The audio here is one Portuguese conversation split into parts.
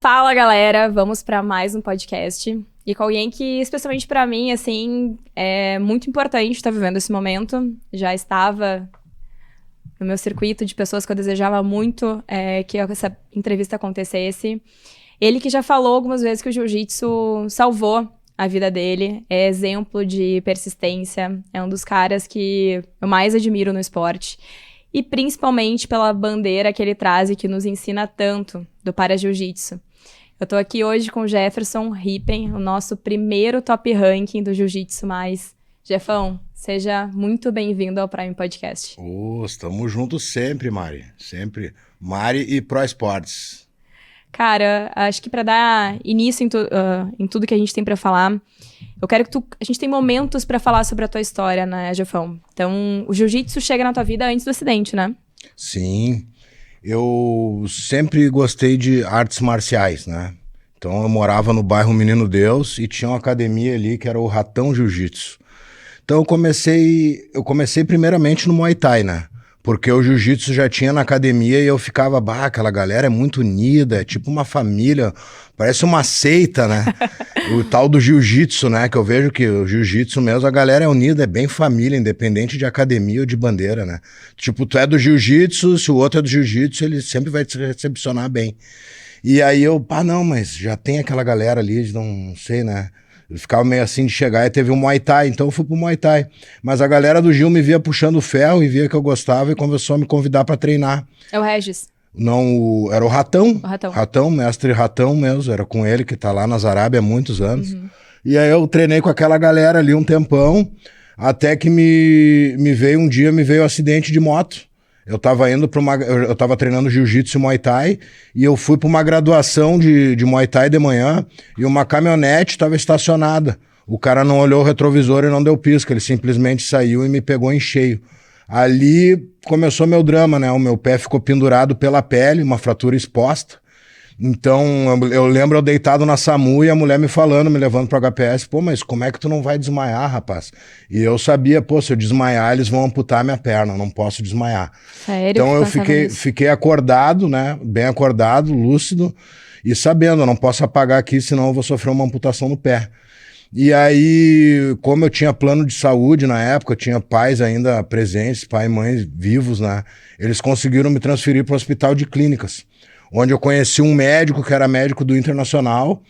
Fala, galera! Vamos para mais um podcast. E com alguém que, especialmente para mim, assim, é muito importante estar vivendo esse momento. Já estava no meu circuito de pessoas que eu desejava muito que essa entrevista acontecesse. Ele que já falou algumas vezes que o jiu-jitsu salvou a vida dele, é exemplo de persistência, é um dos caras que eu mais admiro no esporte. E principalmente pela bandeira que ele traz e que nos ensina tanto do para-jiu-jitsu. Eu tô aqui hoje com o Jefferson Rippen, o nosso primeiro top ranking do Jiu-Jitsu Mais. Jefão, seja muito bem-vindo ao Prime Podcast. Estamos juntos sempre, Mari. Sempre. Mari e Pro Esportes. Cara, acho que para dar início em tudo que a gente tem para falar, eu quero que a gente tem momentos para falar sobre a tua história, né, Jefão? Então, o Jiu-Jitsu chega na tua vida antes do acidente, né? Sim. Eu sempre gostei de artes marciais, né? Então eu morava no bairro Menino Deus e tinha uma academia ali que era o Ratão Jiu-Jitsu. Então eu comecei primeiramente no Muay Thai, né? Porque o Jiu-Jitsu já tinha na academia e eu ficava, aquela galera é muito unida, é tipo uma família, parece uma seita, né? O tal do Jiu-Jitsu, né? Que eu vejo que o Jiu-Jitsu mesmo, a galera é unida, é bem família, independente de academia ou de bandeira, né? Tipo, tu é do Jiu-Jitsu, se o outro é do Jiu-Jitsu, ele sempre vai te recepcionar bem. E aí eu, não, mas já tem aquela galera ali, não sei, né? Eu ficava meio assim de chegar e teve um Muay Thai, então eu fui pro Muay Thai. Mas a galera do Gil me via puxando ferro e via que eu gostava e começou a me convidar pra treinar. É o Regis? Não, era o Ratão. O Ratão. Ratão, mestre Ratão mesmo, era com ele que tá lá nas Arábia há muitos anos. Uhum. E aí eu treinei com aquela galera ali um tempão, até que me veio um dia, um acidente de moto. Eu tava indo eu tava treinando jiu-jitsu e Muay Thai e eu fui para uma graduação de Muay Thai de manhã e uma caminhonete tava estacionada. O cara não olhou o retrovisor e não deu pisca, ele simplesmente saiu e me pegou em cheio. Ali começou meu drama, né? O meu pé ficou pendurado pela pele, uma fratura exposta. Então, eu lembro eu deitado na SAMU e a mulher me falando, me levando pro HPS, mas como é que tu não vai desmaiar, rapaz? E eu sabia, se eu desmaiar, eles vão amputar minha perna, eu não posso desmaiar. Sério? Então eu fiquei acordado, né, bem acordado, lúcido, e sabendo, eu não posso apagar aqui, senão eu vou sofrer uma amputação no pé. E aí, como eu tinha plano de saúde na época, eu tinha pais ainda presentes, pai e mãe vivos, né, eles conseguiram me transferir para o hospital de clínicas, onde eu conheci um médico que era médico do Internacional,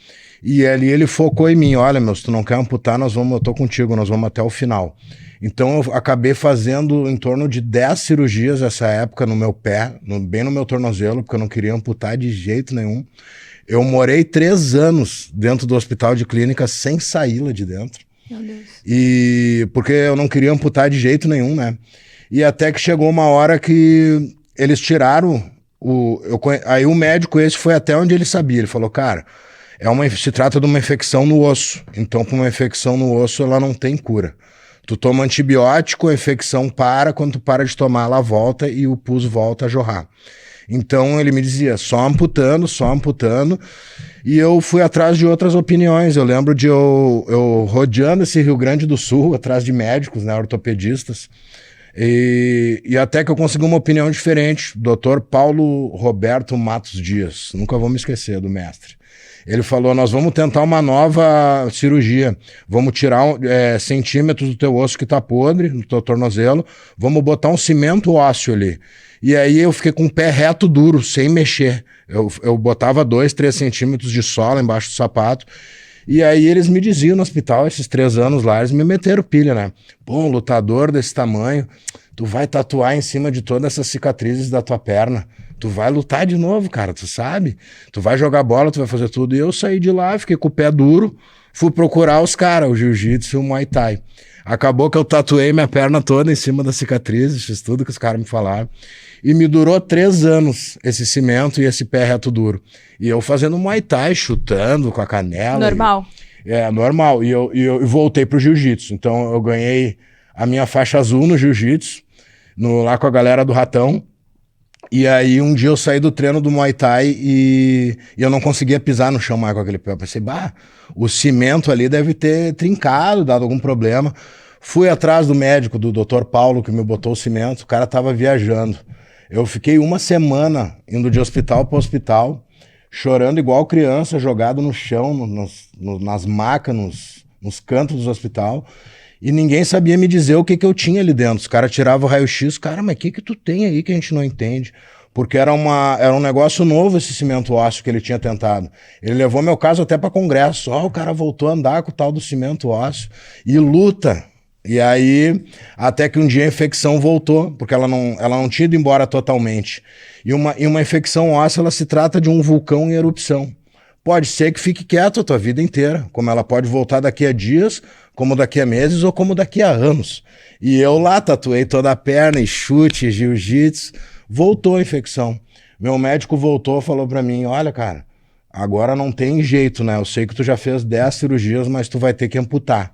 e ali ele focou em mim, olha, se tu não quer amputar, eu tô contigo, nós vamos até o final. Então eu acabei fazendo em torno de 10 cirurgias nessa época no meu pé, bem no meu tornozelo, porque eu não queria amputar de jeito nenhum. Eu morei 3 anos dentro do hospital de clínica sem sair lá de dentro. Meu Deus. E porque eu não queria amputar de jeito nenhum, né? E até que chegou uma hora que eles tiraram... Aí o médico esse foi até onde ele sabia, ele falou, cara, se trata de uma infecção no osso, então para uma infecção no osso ela não tem cura. Tu toma antibiótico, a infecção quando tu para de tomar ela volta e o pus volta a jorrar. Então ele me dizia, só amputando, e eu fui atrás de outras opiniões, eu lembro de eu rodeando esse Rio Grande do Sul, atrás de médicos, né, ortopedistas, e até que eu consegui uma opinião diferente, Dr. Paulo Roberto Matos Dias, nunca vou me esquecer do mestre. Ele falou, nós vamos tentar uma nova cirurgia, vamos tirar centímetros do teu osso que tá podre, no teu tornozelo, vamos botar um cimento ósseo ali. E aí eu fiquei com o pé reto duro, sem mexer. Eu botava 2, 3 centímetros de sola embaixo do sapato. E aí eles me diziam no hospital, esses 3 anos lá, eles me meteram pilha, né? Um lutador desse tamanho, tu vai tatuar em cima de todas essas cicatrizes da tua perna. Tu vai lutar de novo, cara, tu sabe? Tu vai jogar bola, tu vai fazer tudo. E eu saí de lá, fiquei com o pé duro, fui procurar os caras, o jiu-jitsu e o Muay Thai. Acabou que eu tatuei minha perna toda em cima das cicatrizes, fiz tudo que os caras me falaram. E me durou 3 anos esse cimento e esse pé reto duro. E eu fazendo Muay Thai, chutando com a canela. Normal. Normal. E eu voltei pro jiu-jitsu. Então eu ganhei a minha faixa azul no jiu-jitsu, lá com a galera do Ratão. E aí um dia eu saí do treino do Muay Thai e eu não conseguia pisar no chão mais com aquele pé. Eu pensei, o cimento ali deve ter trincado, dado algum problema. Fui atrás do médico, do Dr. Paulo, que me botou o cimento, o cara tava viajando. Eu fiquei 1 semana indo de hospital para hospital, chorando igual criança, jogado no chão, nas macas, nos cantos do hospital, e ninguém sabia me dizer o que eu tinha ali dentro. Os caras tiravam o raio-x, cara, mas o que tu tem aí que a gente não entende? Porque era um negócio novo esse cimento ósseo que ele tinha tentado. Ele levou meu caso até para congresso, o cara voltou a andar com o tal do cimento ósseo, e luta. E aí, até que um dia a infecção voltou, porque ela não tinha ido embora totalmente. E uma infecção óssea, ela se trata de um vulcão em erupção. Pode ser que fique quieto a tua vida inteira, como ela pode voltar daqui a dias, como daqui a meses ou como daqui a anos. E eu lá tatuei toda a perna, e chute, jiu-jitsu, voltou a infecção. Meu médico voltou e falou pra mim, olha, cara, agora não tem jeito, né? Eu sei que tu já fez 10 cirurgias, mas tu vai ter que amputar.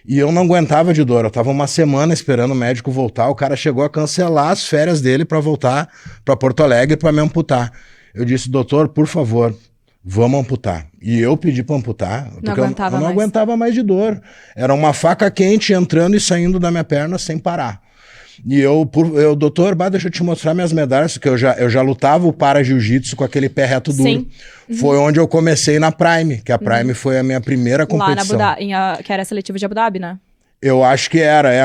E eu não aguentava de dor, eu tava uma semana esperando o médico voltar, o cara chegou a cancelar as férias dele para voltar para Porto Alegre para me amputar. Eu disse, doutor, por favor, vamos amputar. E eu pedi para amputar, porque eu não aguentava mais de dor. Era uma faca quente entrando e saindo da minha perna sem parar. E eu doutor, deixa eu te mostrar minhas medalhas, porque eu já lutava o para-jiu-jitsu com aquele pé reto duro. Sim. Foi onde eu comecei na Prime, que a Prime foi a minha primeira competição. Lá que era a seletiva de Abu Dhabi, né? Eu acho que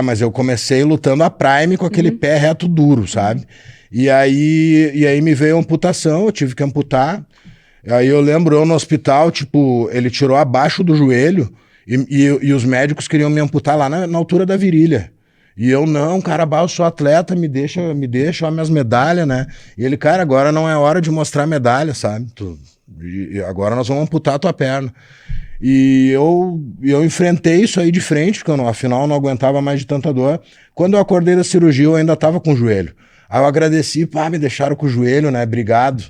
mas eu comecei lutando a Prime com aquele pé reto duro, sabe? E aí me veio a amputação, eu tive que amputar. Aí eu lembro, eu no hospital, tipo, ele tirou abaixo do joelho e os médicos queriam me amputar lá na altura da virilha. E eu, não, cara, eu sou atleta, me deixa, ó, minhas medalhas, né? E ele, cara, agora não é hora de mostrar medalha, sabe? Agora nós vamos amputar a tua perna. E eu enfrentei isso aí de frente, porque afinal eu não aguentava mais de tanta dor. Quando eu acordei da cirurgia, eu ainda tava com o joelho. Aí eu agradeci, me deixaram com o joelho, né? Obrigado.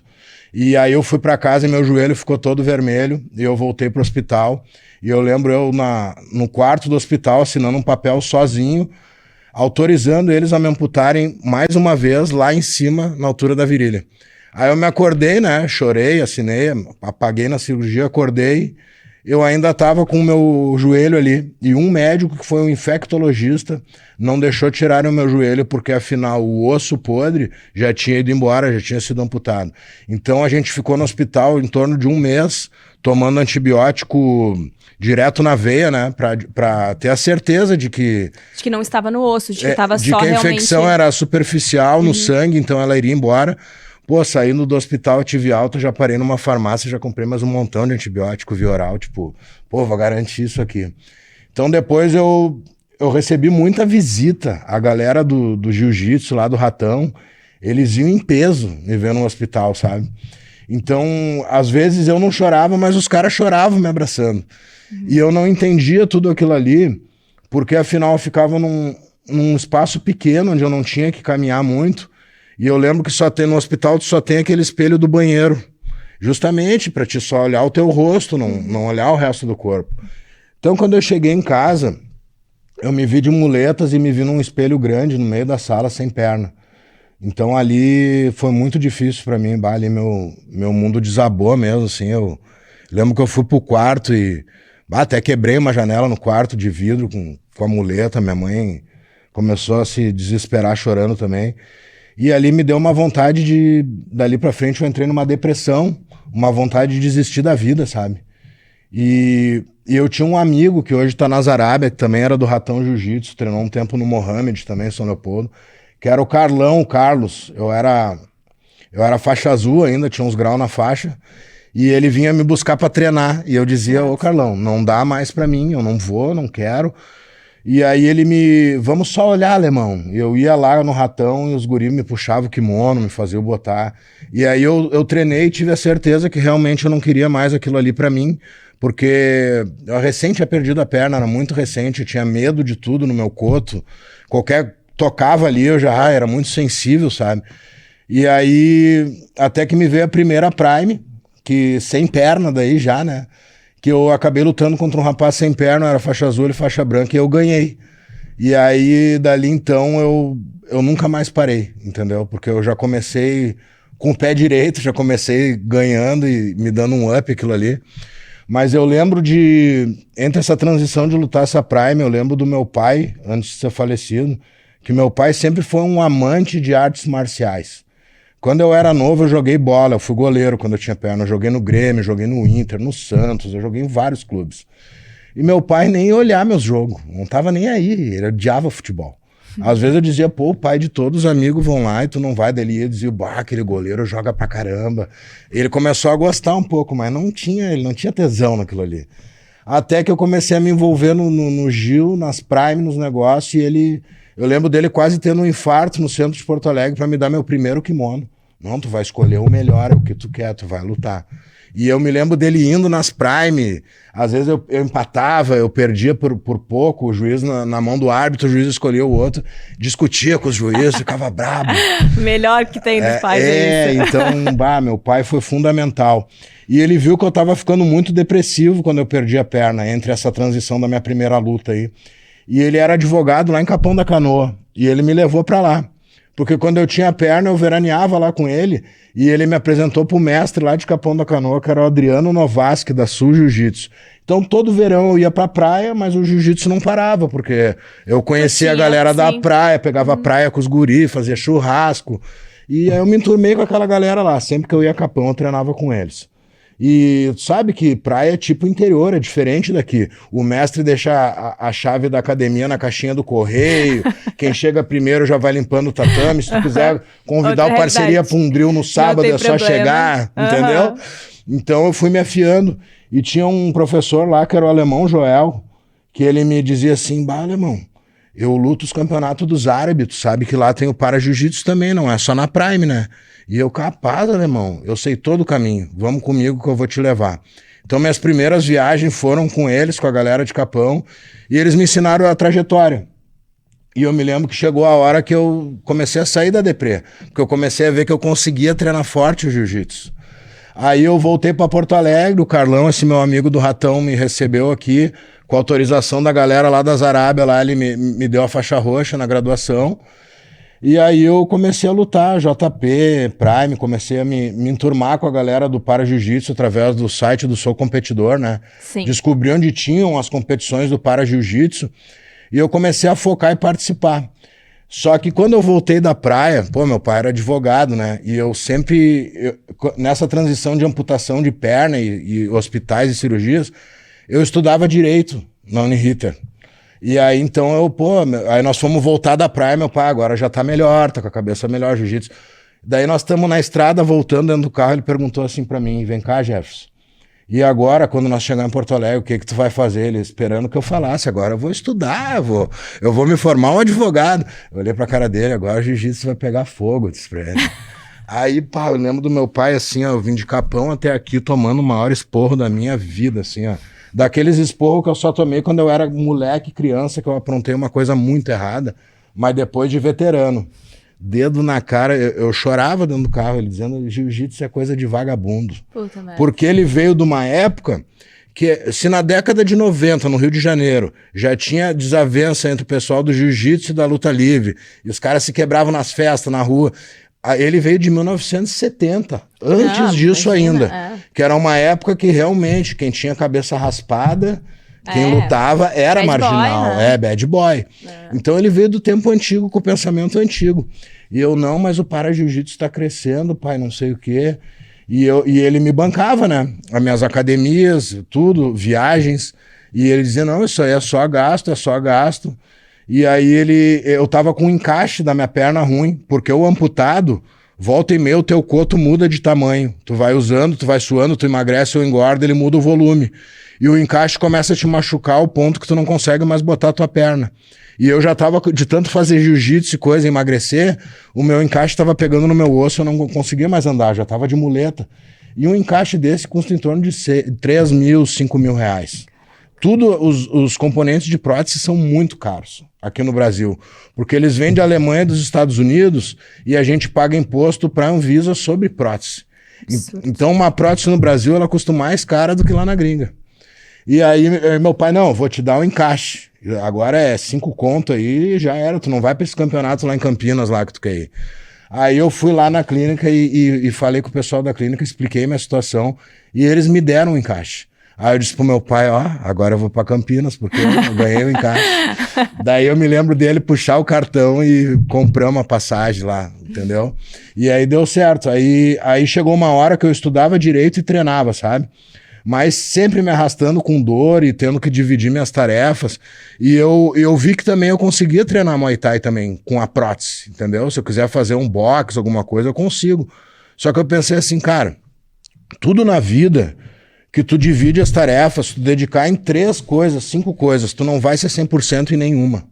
E aí eu fui pra casa e meu joelho ficou todo vermelho, e eu voltei pro hospital. E eu lembro eu no quarto do hospital assinando um papel sozinho, autorizando eles a me amputarem mais uma vez lá em cima, na altura da virilha. Aí eu me acordei, né, chorei, assinei, apaguei na cirurgia, acordei, eu ainda estava com o meu joelho ali, e um médico que foi um infectologista não deixou tirarem o meu joelho, porque afinal o osso podre já tinha ido embora, já tinha sido amputado. Então a gente ficou no hospital em torno de um mês, tomando antibiótico direto na veia, né, pra ter a certeza de que não estava no osso, de que estava só realmente... De que a infecção era superficial no Uhum. sangue, então ela iria embora. Pô, saindo do hospital, eu tive alta, já parei numa farmácia, já comprei mais um montão de antibiótico via oral, tipo, vou garantir isso aqui. Então depois eu recebi muita visita, a galera do jiu-jitsu lá do Ratão, eles iam em peso me ver no hospital, sabe? Então, às vezes eu não chorava, mas os caras choravam me abraçando. E eu não entendia tudo aquilo ali, porque afinal eu ficava num espaço pequeno, onde eu não tinha que caminhar muito. E eu lembro que no hospital tu só tem aquele espelho do banheiro, justamente para te só olhar o teu rosto, não olhar o resto do corpo. Então, quando eu cheguei em casa, eu me vi de muletas e me vi num espelho grande no meio da sala, sem perna. Então ali foi muito difícil para mim, ali meu mundo desabou mesmo, assim. Eu lembro que eu fui pro quarto e até quebrei uma janela no quarto de vidro com a muleta. Minha mãe começou a se desesperar chorando também. E ali me deu uma vontade dali pra frente eu entrei numa depressão, uma vontade de desistir da vida, sabe? E eu tinha um amigo que hoje tá na Arábia, que também era do Ratão Jiu-Jitsu, treinou um tempo no Mohamed também, em São Leopoldo, que era o Carlos. Eu era faixa azul ainda, tinha uns graus na faixa, e ele vinha me buscar pra treinar, e eu dizia, ô Carlão, não dá mais pra mim, eu não vou, não quero. E aí vamos só olhar, alemão. Eu ia lá no Ratão e os guris me puxavam o kimono, me faziam botar. E aí eu treinei e tive a certeza que realmente eu não queria mais aquilo ali pra mim, porque eu recém tinha perdido a perna, era muito recente, eu tinha medo de tudo no meu coto. Tocava ali, eu já era muito sensível, sabe? E aí, até que me veio a primeira Prime, que sem perna daí já, né? Que eu acabei lutando contra um rapaz sem perna, era faixa azul e faixa branca, e eu ganhei. E aí, dali então, eu nunca mais parei, entendeu? Porque eu já comecei com o pé direito, já comecei ganhando e me dando um up aquilo ali. Mas eu lembro entre essa transição de lutar essa Prime, eu lembro do meu pai, antes de ser falecido, que meu pai sempre foi um amante de artes marciais. Quando eu era novo, eu joguei bola, eu fui goleiro quando eu tinha perna. Eu joguei no Grêmio, joguei no Inter, no Santos, eu joguei em vários clubes. E meu pai nem ia olhar meus jogos, não tava nem aí, ele odiava futebol. Às vezes eu dizia, pô, o pai de todos os amigos vão lá e tu não vai, dele ia dizer, bah, aquele goleiro joga pra caramba. Ele começou a gostar um pouco, mas ele não tinha tesão naquilo ali. Até que eu comecei a me envolver no Gil, nas Prime, nos negócios, e eu lembro dele quase tendo um infarto no centro de Porto Alegre para me dar meu primeiro kimono. Não, tu vai escolher o melhor, é o que tu quer, tu vai lutar. E eu me lembro dele indo nas Prime, às vezes eu empatava, eu perdia por pouco, o juiz na mão do árbitro, o juiz escolhia o outro, discutia com os juízes, ficava brabo. Melhor que tem dos pais é isso. Então, meu pai foi fundamental. E ele viu que eu tava ficando muito depressivo quando eu perdi a perna, entre essa transição da minha primeira luta aí. E ele era advogado lá em Capão da Canoa, e ele me levou pra lá. Porque quando eu tinha a perna, eu veraneava lá com ele, e ele me apresentou pro mestre lá de Capão da Canoa, que era o Adriano Novaski, da Sul Jiu-Jitsu. Então, todo verão eu ia pra praia, mas o jiu-jitsu não parava, porque eu conhecia a galera da praia, pegava a praia com os guris, fazia churrasco, e aí eu me enturmei com aquela galera lá. Sempre que eu ia a Capão, eu treinava com eles. E sabe que praia é tipo interior, é diferente daqui. O mestre deixa a chave da academia na caixinha do correio, quem chega primeiro já vai limpando o tatame. Se tu quiser convidar o parceria para um drill no sábado, é só chegar, entendeu? Então eu fui me afiando. E tinha um professor lá, que era o alemão Joel, que ele me dizia assim, bah, alemão, eu luto os campeonatos dos árabes, tu sabe que lá tem o para-jiu-jitsu também, não é só na Prime, né? E eu, capaz, alemão, eu sei todo o caminho, vamos comigo que eu vou te levar. Então minhas primeiras viagens foram com eles, com a galera de Capão, e eles me ensinaram a trajetória. E eu me lembro que chegou a hora que eu comecei a sair da deprê, porque eu comecei a ver que eu conseguia treinar forte o jiu-jitsu. Aí eu voltei para Porto Alegre, o Carlão, esse meu amigo do Ratão, me recebeu aqui, com autorização da galera lá das Arábia, lá ele me deu a faixa roxa na graduação. E aí eu comecei a lutar, JP, Prime, comecei a me enturmar com a galera do Para Jiu-Jitsu através do site do Sou Competidor, né? Sim. Descobri onde tinham as competições do Para Jiu-Jitsu e eu comecei a focar e participar. Só que quando eu voltei da praia, pô, meu pai era advogado, né? E eu sempre, nessa transição de amputação de perna e hospitais e cirurgias, eu estudava direito na Uniriter. E aí, então, aí nós fomos voltar da praia, meu pai, agora já tá melhor, tá com a cabeça melhor, jiu-jitsu. Daí nós estamos na estrada, voltando dentro do carro, ele perguntou assim pra mim, vem cá, Jefferson, e agora, quando nós chegarmos em Porto Alegre, o que tu vai fazer? Ele esperando que eu falasse, agora eu vou estudar, eu vou me formar um advogado. Eu olhei pra cara dele, agora o jiu-jitsu vai pegar fogo, disse pra ele. Aí, pá, eu lembro do meu pai, assim, ó, eu vim de Capão até aqui, tomando o maior esporro da minha vida, assim, ó. Daqueles esporros que eu só tomei quando eu era moleque, criança, que eu aprontei uma coisa muito errada, mas depois de veterano. Dedo na cara, eu chorava dentro do carro, ele dizendo, jiu-jitsu é coisa de vagabundo. Puta merda. Porque ele veio de uma época que, se na década de 90, no Rio de Janeiro, já tinha desavença entre o pessoal do jiu-jitsu e da luta livre, e os caras se quebravam nas festas, na rua, ele veio de 1970, antes disso ainda, que era uma época que realmente quem tinha cabeça raspada, quem lutava era bad marginal, boy, né? Bad boy. Então ele veio do tempo antigo, com o pensamento antigo. E eu, não, mas o para-jiu-jitsu está crescendo, pai, não sei o quê. E ele me bancava, né? As minhas academias, tudo, viagens. E ele dizia, não, isso aí é só gasto, é só gasto. E aí eu tava com um encaixe da minha perna ruim, porque o amputado, volta e meia, o teu coto muda de tamanho. Tu vai usando, tu vai suando, tu emagrece ou engorda, ele muda o volume. E o encaixe começa a te machucar ao ponto que tu não consegue mais botar a tua perna. E eu já tava, de tanto fazer jiu-jitsu e coisa, emagrecer, o meu encaixe tava pegando no meu osso, eu não conseguia mais andar, já tava de muleta. E um encaixe desse custa em torno de 3 mil, 5 mil reais. Tudo, os componentes de prótese são muito caros aqui no Brasil, porque eles vêm da Alemanha e dos Estados Unidos e a gente paga imposto para a Anvisa sobre prótese. Então uma prótese no Brasil ela custa mais cara do que lá na gringa. E aí meu pai, não, vou te dar um encaixe. Agora é 5 conto aí e já era, tu não vai para esse campeonato lá em Campinas lá que tu quer ir. Aí eu fui lá na clínica e falei com o pessoal da clínica, expliquei minha situação e eles me deram um encaixe. Aí eu disse pro meu pai, ó, agora eu vou pra Campinas, porque eu ganhei o encaixe. Daí eu me lembro dele puxar o cartão e comprar uma passagem lá, entendeu? E aí deu certo. Aí chegou uma hora que eu estudava direito e treinava, sabe? Mas sempre me arrastando com dor e tendo que dividir minhas tarefas. E eu vi que também eu conseguia treinar Muay Thai também, com a prótese, entendeu? Se eu quiser fazer um box, alguma coisa, eu consigo. Só que eu pensei assim, cara, tudo na vida que tu divide as tarefas, tu dedicar em 3 coisas, 5 coisas, tu não vai ser 100% em nenhuma.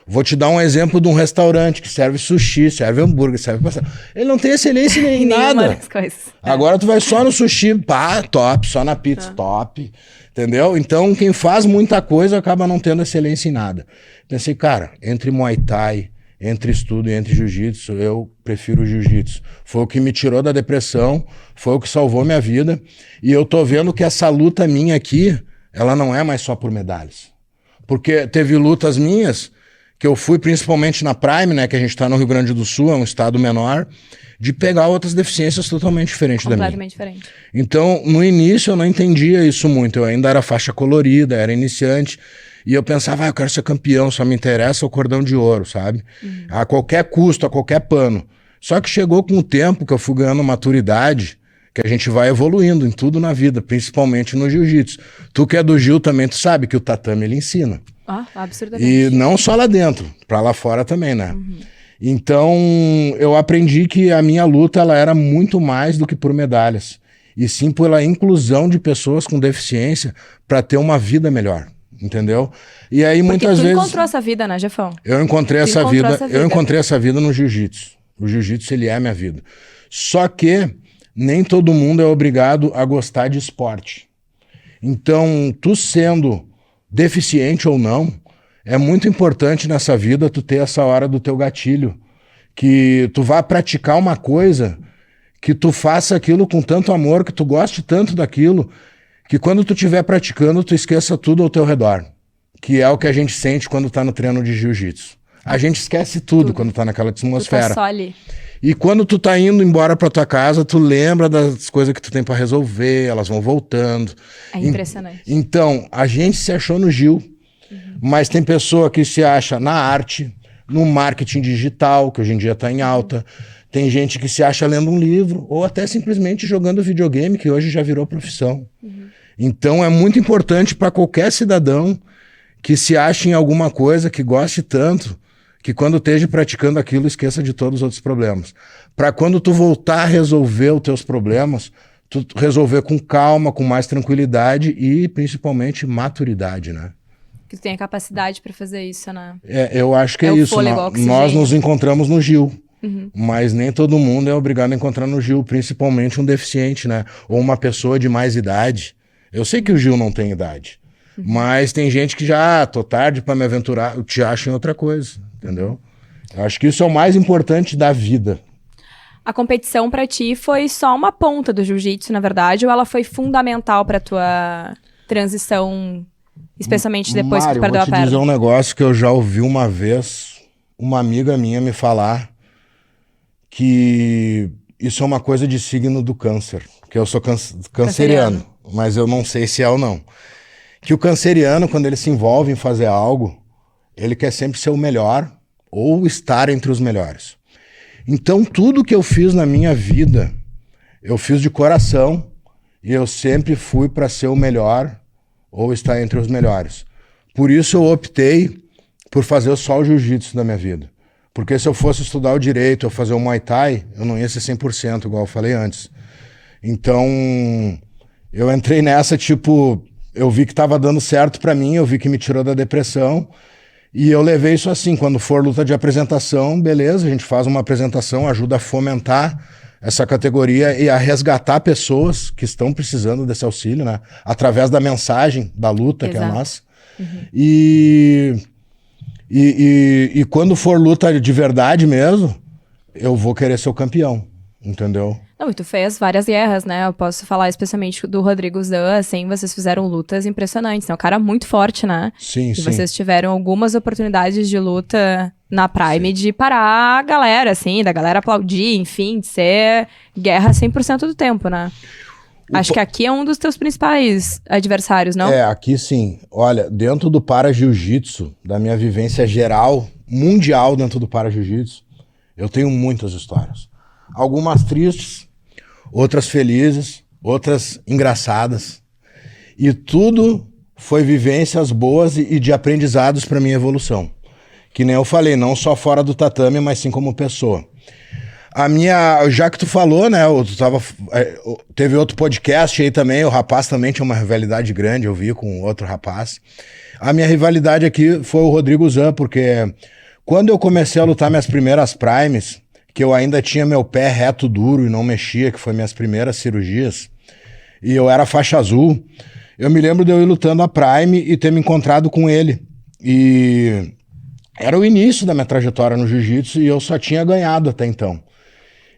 Vou te dar um exemplo de um restaurante que serve sushi, serve hambúrguer, serve pasta. Ele não tem excelência em nada. Das coisas. Agora tu vai só no sushi, pá, top, só na pizza, top, entendeu? Então quem faz muita coisa acaba não tendo excelência em nada. Pensei, cara, entre Muay Thai, entre estudo e entre jiu-jitsu, eu prefiro o jiu-jitsu. Foi o que me tirou da depressão, foi o que salvou minha vida. E eu tô vendo que essa luta minha aqui, ela não é mais só por medalhas. Porque teve lutas minhas, que eu fui principalmente na Prime, né, que a gente tá no Rio Grande do Sul, é um estado menor, de pegar outras deficiências totalmente diferentes da minha. Completamente diferente. Então, no início eu não entendia isso muito, eu ainda era faixa colorida, era iniciante, e eu pensava, eu quero ser campeão, só me interessa o cordão de ouro, sabe? A qualquer custo, a qualquer pano. Só que chegou com o tempo que eu fui ganhando maturidade, que a gente vai evoluindo em tudo na vida, principalmente no jiu-jitsu. Tu que é do Gil também, tu sabe que o tatame ele ensina. Ah, absurdamente. E não só lá dentro, pra lá fora também, né? Então, eu aprendi que a minha luta ela era muito mais do que por medalhas, e sim pela inclusão de pessoas com deficiência para ter uma vida melhor. Entendeu? E aí Porque muitas tu vezes encontrou essa vida, né, Jefão? eu encontrei essa vida no jiu-jitsu. O jiu-jitsu ele é a minha vida. Só que nem todo mundo é obrigado a gostar de esporte. Então, tu sendo deficiente ou não, é muito importante nessa vida tu ter essa hora do teu gatilho, que tu vá praticar uma coisa, que tu faça aquilo com tanto amor, que tu goste tanto daquilo, que quando tu estiver praticando, tu esqueça tudo ao teu redor. Que é o que a gente sente quando tá no treino de jiu-jitsu. A gente esquece tudo quando tá naquela atmosfera. Tu tá só ali. E quando tu tá indo embora pra tua casa, tu lembra das coisas que tu tem pra resolver, elas vão voltando. É impressionante. Então, a gente se achou no Gil, mas tem pessoa que se acha na arte, no marketing digital, que hoje em dia tá em alta. Tem gente que se acha lendo um livro, ou até simplesmente jogando videogame, que hoje já virou profissão. Então é muito importante para qualquer cidadão que se ache em alguma coisa, que goste tanto, que quando esteja praticando aquilo, esqueça de todos os outros problemas. Para quando tu voltar a resolver os teus problemas, tu resolver com calma, com mais tranquilidade e principalmente maturidade, né? Que tu tem a capacidade para fazer isso, né? Eu acho que é o isso. fôlego, Nós nos encontramos no Gil. Mas nem todo mundo é obrigado a encontrar no Gil, principalmente um deficiente, né? Ou uma pessoa de mais idade. Eu sei que o Gil não tem idade, mas tem gente que já, tô tarde para me aventurar, eu te acho em outra coisa, entendeu? Eu acho que isso é o mais importante da vida. A competição para ti foi só uma ponta do jiu-jitsu, na verdade, ou ela foi fundamental para tua transição, especialmente depois que tu perdeu a perna? Eu vou te dizer um negócio que eu já ouvi uma vez, uma amiga minha me falar, que isso é uma coisa de signo do câncer, que eu sou canceriano, mas eu não sei se é ou não. Que o canceriano, quando ele se envolve em fazer algo, ele quer sempre ser o melhor ou estar entre os melhores. Então, tudo que eu fiz na minha vida, eu fiz de coração e eu sempre fui para ser o melhor ou estar entre os melhores. Por isso eu optei por fazer só o jiu-jitsu da minha vida. Porque se eu fosse estudar o direito ou fazer o Muay Thai, eu não ia ser 100%, igual eu falei antes. Então, eu entrei nessa, tipo, eu vi que estava dando certo para mim, eu vi que me tirou da depressão, e eu levei isso assim, quando for luta de apresentação, beleza, a gente faz uma apresentação, ajuda a fomentar essa categoria e a resgatar pessoas que estão precisando desse auxílio, né? Através da mensagem da luta, que é nossa. E quando for luta de verdade mesmo, eu vou querer ser o campeão, entendeu? Não, e tu fez várias guerras, né? Eu posso falar especialmente do Rodrigo Zan, assim, vocês fizeram lutas impressionantes, né? Um cara muito forte, né? Sim, e sim. vocês tiveram algumas oportunidades de luta na Prime de parar a galera, assim, da galera aplaudir, enfim, de ser guerra 100% do tempo, né? Acho que aqui é um dos teus principais adversários, não? Aqui sim. Olha, dentro do para-jiu-jitsu, da minha vivência geral, mundial dentro do para-jiu-jitsu, eu tenho muitas histórias. Algumas tristes, outras felizes, outras engraçadas. E tudo foi vivências boas e de aprendizados para minha evolução. Que nem eu falei, não só fora do tatame, mas sim como pessoa. Já que tu falou, né, teve outro podcast aí também, o rapaz também tinha uma rivalidade grande, eu vi com outro rapaz. A minha rivalidade aqui foi o Rodrigo Zan, porque quando eu comecei a lutar minhas primeiras primes, que eu ainda tinha meu pé reto duro e não mexia, que foi minhas primeiras cirurgias, e eu era faixa azul, eu me lembro de eu ir lutando a prime e ter me encontrado com ele. E era o início da minha trajetória no jiu-jitsu e eu só tinha ganhado até então.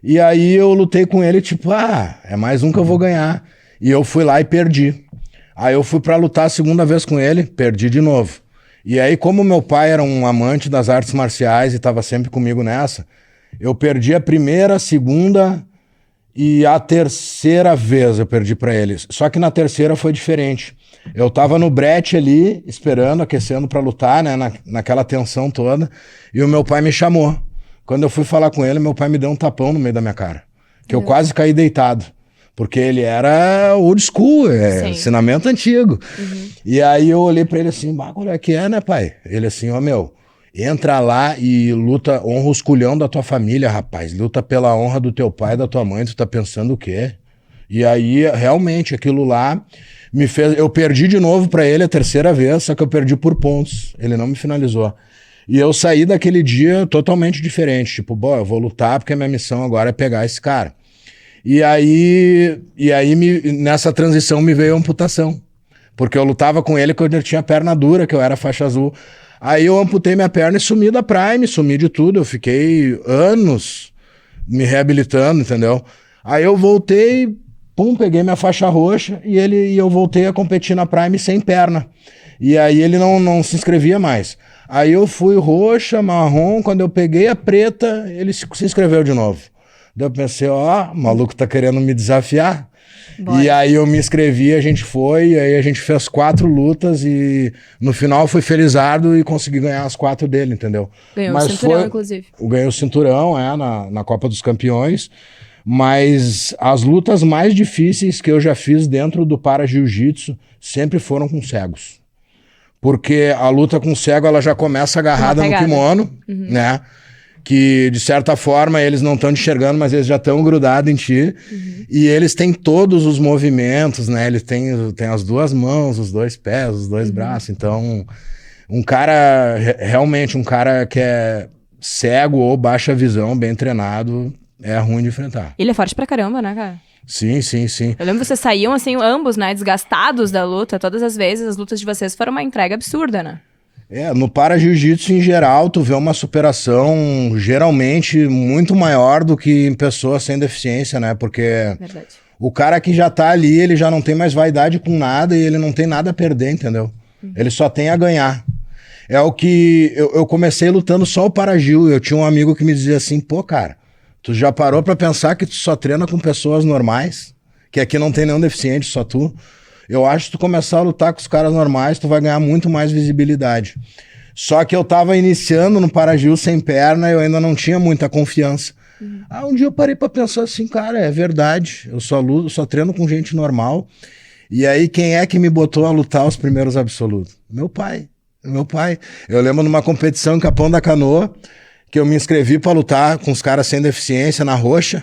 E aí eu lutei com ele, tipo, é mais um que eu vou ganhar. E eu fui lá e perdi. Aí eu fui pra lutar a segunda vez com ele, perdi de novo. E aí, como meu pai era um amante das artes marciais e tava sempre comigo nessa, eu perdi a primeira, a segunda e a terceira vez eu perdi pra ele. Só que na terceira foi diferente. Eu tava no brete ali, esperando, aquecendo pra lutar, né, naquela tensão toda, e o meu pai me chamou. Quando eu fui falar com ele, meu pai me deu um tapão no meio da minha cara. Que eu quase caí deitado. Porque ele era old school, ensinamento antigo. Uhum. E aí eu olhei pra ele assim, qual é que é, né, pai? Ele assim, entra lá e luta, honra os culhão da tua família, rapaz. Luta pela honra do teu pai e da tua mãe, tu tá pensando o quê? E aí, realmente, aquilo lá me fez... Eu perdi de novo pra ele a terceira vez, só que eu perdi por pontos. Ele não me finalizou. E eu saí daquele dia totalmente diferente. Tipo, eu vou lutar porque a minha missão agora é pegar esse cara. E aí nessa transição me veio a amputação. Porque eu lutava com ele quando eu tinha perna dura, que eu era faixa azul. Aí eu amputei minha perna e sumi da Prime, sumi de tudo. Eu fiquei anos me reabilitando, entendeu? Aí eu voltei, peguei minha faixa roxa e eu voltei a competir na Prime sem perna. E aí ele não se inscrevia mais. Aí eu fui roxa, marrom, quando eu peguei a preta, ele se inscreveu de novo. Daí eu pensei, o maluco tá querendo me desafiar. Bora. E aí eu me inscrevi, a gente foi, e aí a gente fez 4 lutas e no final eu fui felizardo e consegui ganhar as 4 dele, entendeu? Ganhou o cinturão, inclusive. Ganhei o cinturão, na Copa dos Campeões, mas as lutas mais difíceis que eu já fiz dentro do para-jiu-jitsu sempre foram com cegos. Porque a luta com cego, ela já começa agarrada no kimono, né? Que, de certa forma, eles não estão te enxergando, mas eles já estão grudados em ti. E eles têm todos os movimentos, né? Eles têm as 2 mãos, os 2 pés, os 2 braços. Então, realmente um cara que é cego ou baixa visão, bem treinado, é ruim de enfrentar. Ele é forte pra caramba, né, cara? Sim, sim, sim. Eu lembro que vocês saíam, assim, ambos, né, desgastados da luta. Todas as vezes, as lutas de vocês foram uma entrega absurda, né? No para-jiu-jitsu em geral, tu vê uma superação geralmente muito maior do que em pessoas sem deficiência, né? Porque Verdade. O cara que já tá ali, ele já não tem mais vaidade com nada e ele não tem nada a perder, entendeu? Ele só tem a ganhar. É o que... Eu comecei lutando só o para-jiu. Eu tinha um amigo que me dizia assim, cara, tu já parou pra pensar que tu só treina com pessoas normais? Que aqui não tem nenhum deficiente, só tu? Eu acho que tu começar a lutar com os caras normais, tu vai ganhar muito mais visibilidade. Só que eu tava iniciando no para-jiu sem perna, eu ainda não tinha muita confiança. Um dia eu parei pra pensar assim, cara, é verdade, eu só treino com gente normal. E aí quem é que me botou a lutar os primeiros absolutos? Meu pai. Eu lembro numa competição em Capão da Canoa, que eu me inscrevi pra lutar com os caras sem deficiência na roxa,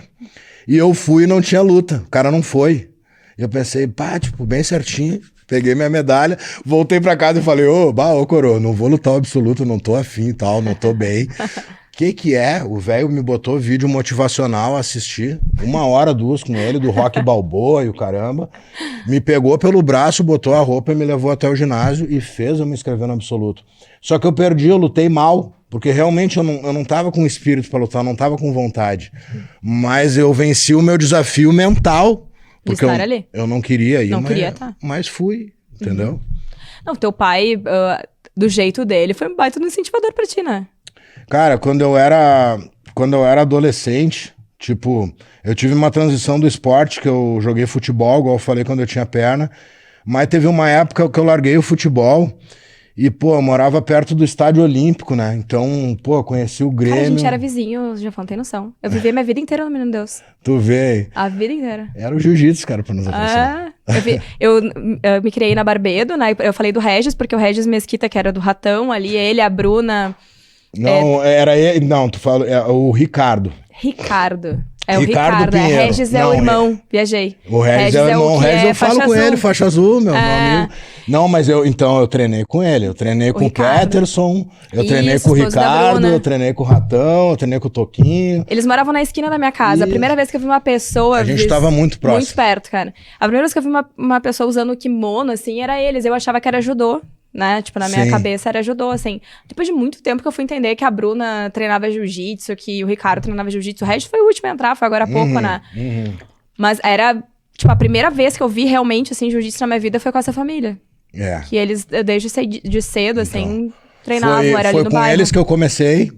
e eu fui e não tinha luta, o cara não foi. E eu pensei, bem certinho, peguei minha medalha, voltei pra casa e falei, ô coroa, não vou lutar o absoluto, não tô afim e tal, não tô bem. Que é? O velho me botou vídeo motivacional a assistir, 1 hora, 2 com ele, do Rock Balboa e o caramba, me pegou pelo braço, botou a roupa e me levou até o ginásio e fez eu me inscrever no absoluto. Só que eu perdi, eu lutei mal, porque realmente eu não tava com espírito pra lutar, eu não tava com vontade. Mas eu venci o meu desafio mental, porque eu não queria ir, mas fui, entendeu? Não, teu pai, do jeito dele, foi um baita no incentivador pra ti, né? Cara, quando eu era adolescente, Tipo, eu tive uma transição do esporte, que eu joguei futebol, igual eu falei quando eu tinha perna, mas teve uma época que eu larguei o futebol e, pô, eu morava perto do Estádio Olímpico, né? Então, pô, conheci o Grêmio. Cara, a gente era vizinho, já não tem noção. Eu vivi minha vida inteira no Menino Deus. Tu vê. A vida inteira. Era o jiu-jitsu, cara, pra nos aproximar. Eu me criei na Barbedo, né? Eu falei do Regis, porque o Regis Mesquita, que era do Ratão ali, ele, a Bruna... Não, era ele... Não, tu fala... É o Ricardo. Ricardo. É o Ricardo Pinheiro. Regis é o irmão, viajei. O Regis é o irmão. O Regis eu falo com ele, faixa azul, meu amigo. Não, mas eu treinei com ele. Eu treinei com o Ketterson, eu treinei com o Ricardo, eu treinei com o Ratão, eu treinei com o Toquinho. Eles moravam na esquina da minha casa. A primeira vez que eu vi uma pessoa... A gente tava muito próximo. Muito perto, cara. A primeira vez que eu vi uma pessoa usando kimono, assim, era eles. Eu achava que era judô. Né? Tipo, na minha cabeça era judô, assim. Depois de muito tempo que eu fui entender que a Bruna treinava jiu-jitsu, que o Ricardo treinava jiu-jitsu. O Regis foi o último a entrar, foi agora há pouco, né? Mas era, tipo, a primeira vez que eu vi realmente, assim, jiu-jitsu na minha vida foi com essa família. Que eles, desde de cedo, assim, treinavam, era ali no bairro. Foi com eles que eu comecei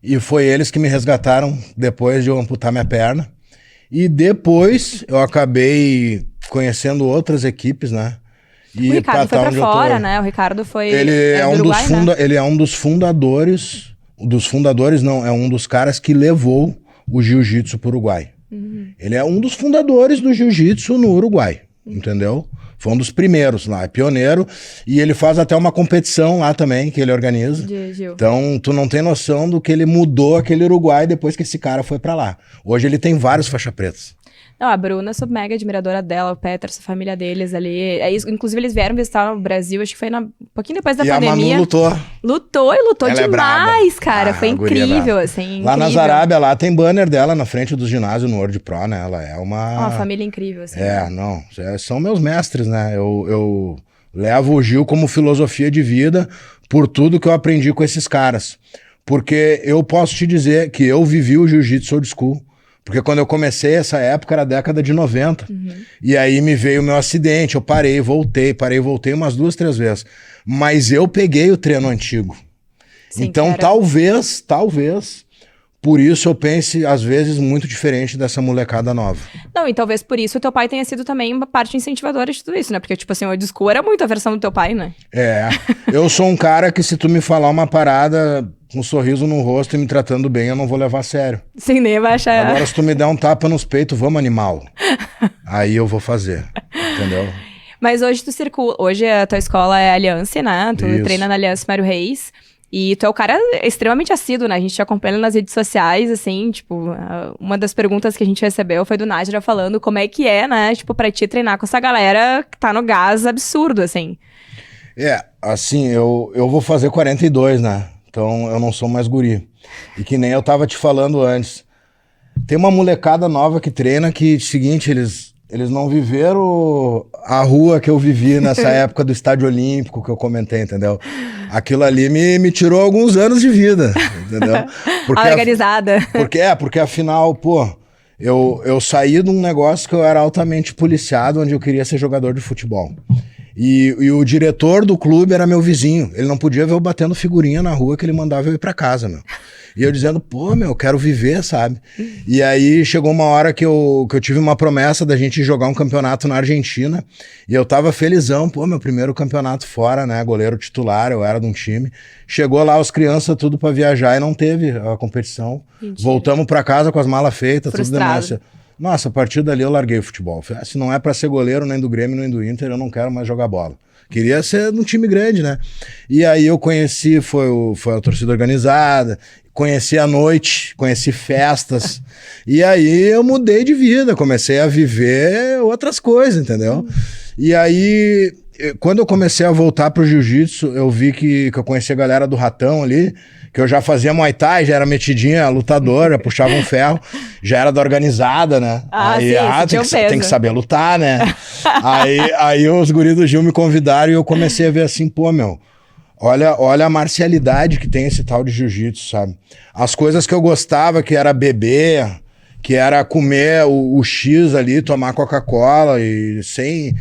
e foi eles que me resgataram depois de eu amputar minha perna. E depois eu acabei conhecendo outras equipes, né? E o Ricardo foi pra fora, né? O Ricardo foi... Ele é um dos fundadores... Dos fundadores, não. É um dos caras que levou o jiu-jitsu pro Uruguai. Ele é um dos fundadores do jiu-jitsu no Uruguai. Entendeu? Foi um dos primeiros lá. É pioneiro. E ele faz até uma competição lá também, que ele organiza. Então, tu não tem noção do que ele mudou aquele Uruguai depois que esse cara foi pra lá. Hoje ele tem vários faixa pretas. Não, a Bruna, sou mega admiradora dela, o Peterson, a família deles ali. Inclusive, eles vieram visitar no Brasil, acho que foi um pouquinho depois da pandemia. E a Manu lutou. Lutou demais, cara. Foi incrível, assim. Lá na Zarábia, lá tem banner dela na frente do ginásio no World Pro, né? Ela é uma família incrível, assim. Não. São meus mestres, né? Eu levo o Gil como filosofia de vida por tudo que eu aprendi com esses caras. Porque eu posso te dizer que eu vivi o jiu-jitsu old school. Porque quando eu comecei, essa época era a década de 90. E aí me veio o meu acidente, eu parei, voltei umas 2, 3 vezes. Mas eu peguei o treino antigo. Sim, então talvez, por isso eu pense, às vezes, muito diferente dessa molecada nova. Não, e talvez por isso o teu pai tenha sido também uma parte incentivadora de tudo isso, né? Porque, tipo assim, o old school era muito a versão do teu pai, né? Eu sou um cara que se tu me falar uma parada... com um sorriso no rosto e me tratando bem, eu não vou levar a sério. Sim, nem vai achar. Agora, se tu me der um tapa nos peitos, vamos, animal. Aí eu vou fazer, entendeu? Mas hoje tu circula... Hoje a tua escola é Aliança, né? Tu treina na Aliança Mário Reis. E tu é o cara extremamente assíduo, né? A gente te acompanha nas redes sociais, assim, tipo... Uma das perguntas que a gente recebeu foi do Nájera falando como é que é, né? Tipo, pra ti treinar com essa galera que tá no gás absurdo, assim. Assim, eu vou fazer 42, né? Então, eu não sou mais guri. E que nem eu tava te falando antes. Tem uma molecada nova que treina que, seguinte, eles não viveram a rua que eu vivi nessa época do Estádio Olímpico que eu comentei, entendeu? Aquilo ali me tirou alguns anos de vida, entendeu? Organizada. Porque afinal, pô, eu saí de um negócio que eu era altamente policiado, onde eu queria ser jogador de futebol. E o diretor do clube era meu vizinho. Ele não podia ver eu batendo figurinha na rua que ele mandava eu ir pra casa, meu. E eu dizendo, pô, meu, eu quero viver, sabe? E aí chegou uma hora que eu tive uma promessa da gente jogar um campeonato na Argentina. E eu tava felizão, pô, meu primeiro campeonato fora, né? Goleiro titular, eu era de um time. Chegou lá as crianças tudo pra viajar e não teve a competição. Mentira. Voltamos pra casa com as malas feitas, tudo demais. Nossa, a partir dali eu larguei o futebol. Se não é pra ser goleiro nem do Grêmio nem do Inter, eu não quero mais jogar bola. Queria ser num time grande, né? E aí eu conheci, foi a torcida organizada, conheci a noite, conheci festas. E aí eu mudei de vida, comecei a viver outras coisas, entendeu? E aí, quando eu comecei a voltar pro jiu-jitsu, eu vi que eu conheci a galera do Ratão ali, que eu já fazia Muay Thai, já era metidinha, lutadora, puxava um ferro, já era da organizada, né? Aí, tem que saber lutar, né? aí os guris do Gil me convidaram e eu comecei a ver assim, pô, meu, olha a marcialidade que tem esse tal de jiu-jitsu, sabe? As coisas que eu gostava, que era beber, que era comer o X ali, tomar Coca-Cola e sem...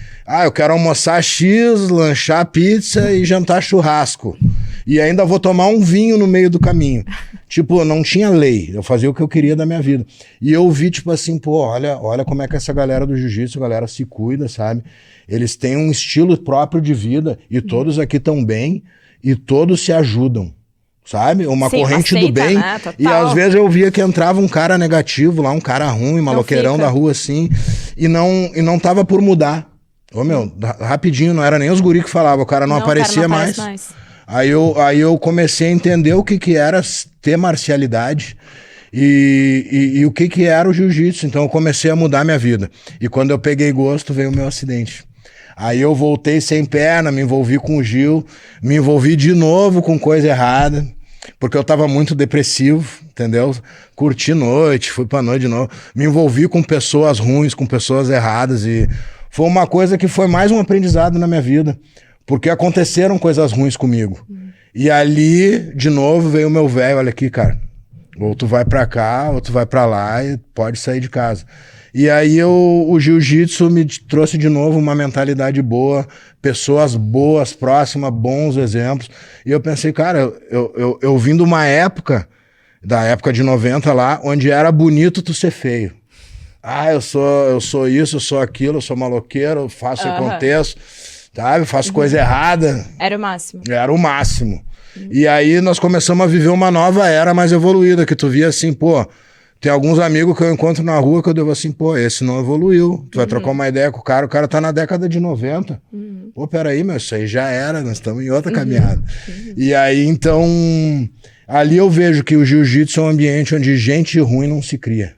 eu quero almoçar X, lanchar pizza e jantar churrasco. E ainda vou tomar um vinho no meio do caminho. Tipo, não tinha lei. Eu fazia o que eu queria da minha vida. E eu vi, tipo assim, pô, olha como é que essa galera do jiu-jitsu, a galera se cuida, sabe? Eles têm um estilo próprio de vida e todos aqui estão bem e todos se ajudam. Sabe? Uma Sim, corrente aceita, do bem. né? Total. E às vezes eu via que entrava um cara negativo lá, um cara ruim, maloqueirão da rua assim, e não tava por mudar. Ô meu, rapidinho, não era nem os guri que falavam, o cara não aparecia cara, não mais. mais. Aí eu comecei a entender o que era ter marcialidade e o que era o jiu-jitsu. Então eu comecei a mudar minha vida. E quando eu peguei gosto, veio o meu acidente. Aí eu voltei sem perna, me envolvi com o Gil, me envolvi de novo com coisa errada, porque eu tava muito depressivo, entendeu? Curti noite, fui pra noite de novo, me envolvi com pessoas ruins, com pessoas erradas e foi uma coisa que foi mais um aprendizado na minha vida, porque aconteceram coisas ruins comigo. E ali, de novo, veio o meu velho, olha aqui, cara, ou tu vai pra cá, ou tu vai pra lá e pode sair de casa. E aí o jiu-jitsu me trouxe de novo uma mentalidade boa, pessoas boas, próximas, bons exemplos. E eu pensei, cara, eu vim de uma época, da época de 90 lá, onde era bonito tu ser feio. Ah, eu sou isso, eu sou aquilo, eu sou maloqueiro, eu faço e aconteço, sabe? Faço coisa errada. Era o máximo. Era o máximo. E aí nós começamos a viver uma nova era mais evoluída, que tu via assim, pô, tem alguns amigos que eu encontro na rua que eu devo assim, pô, esse não evoluiu. Tu vai trocar uma ideia com o cara tá na década de 90. Pô, peraí, meu, isso aí já era, nós estamos em outra caminhada. E aí, então, ali eu vejo que o jiu-jitsu é um ambiente onde gente ruim não se cria.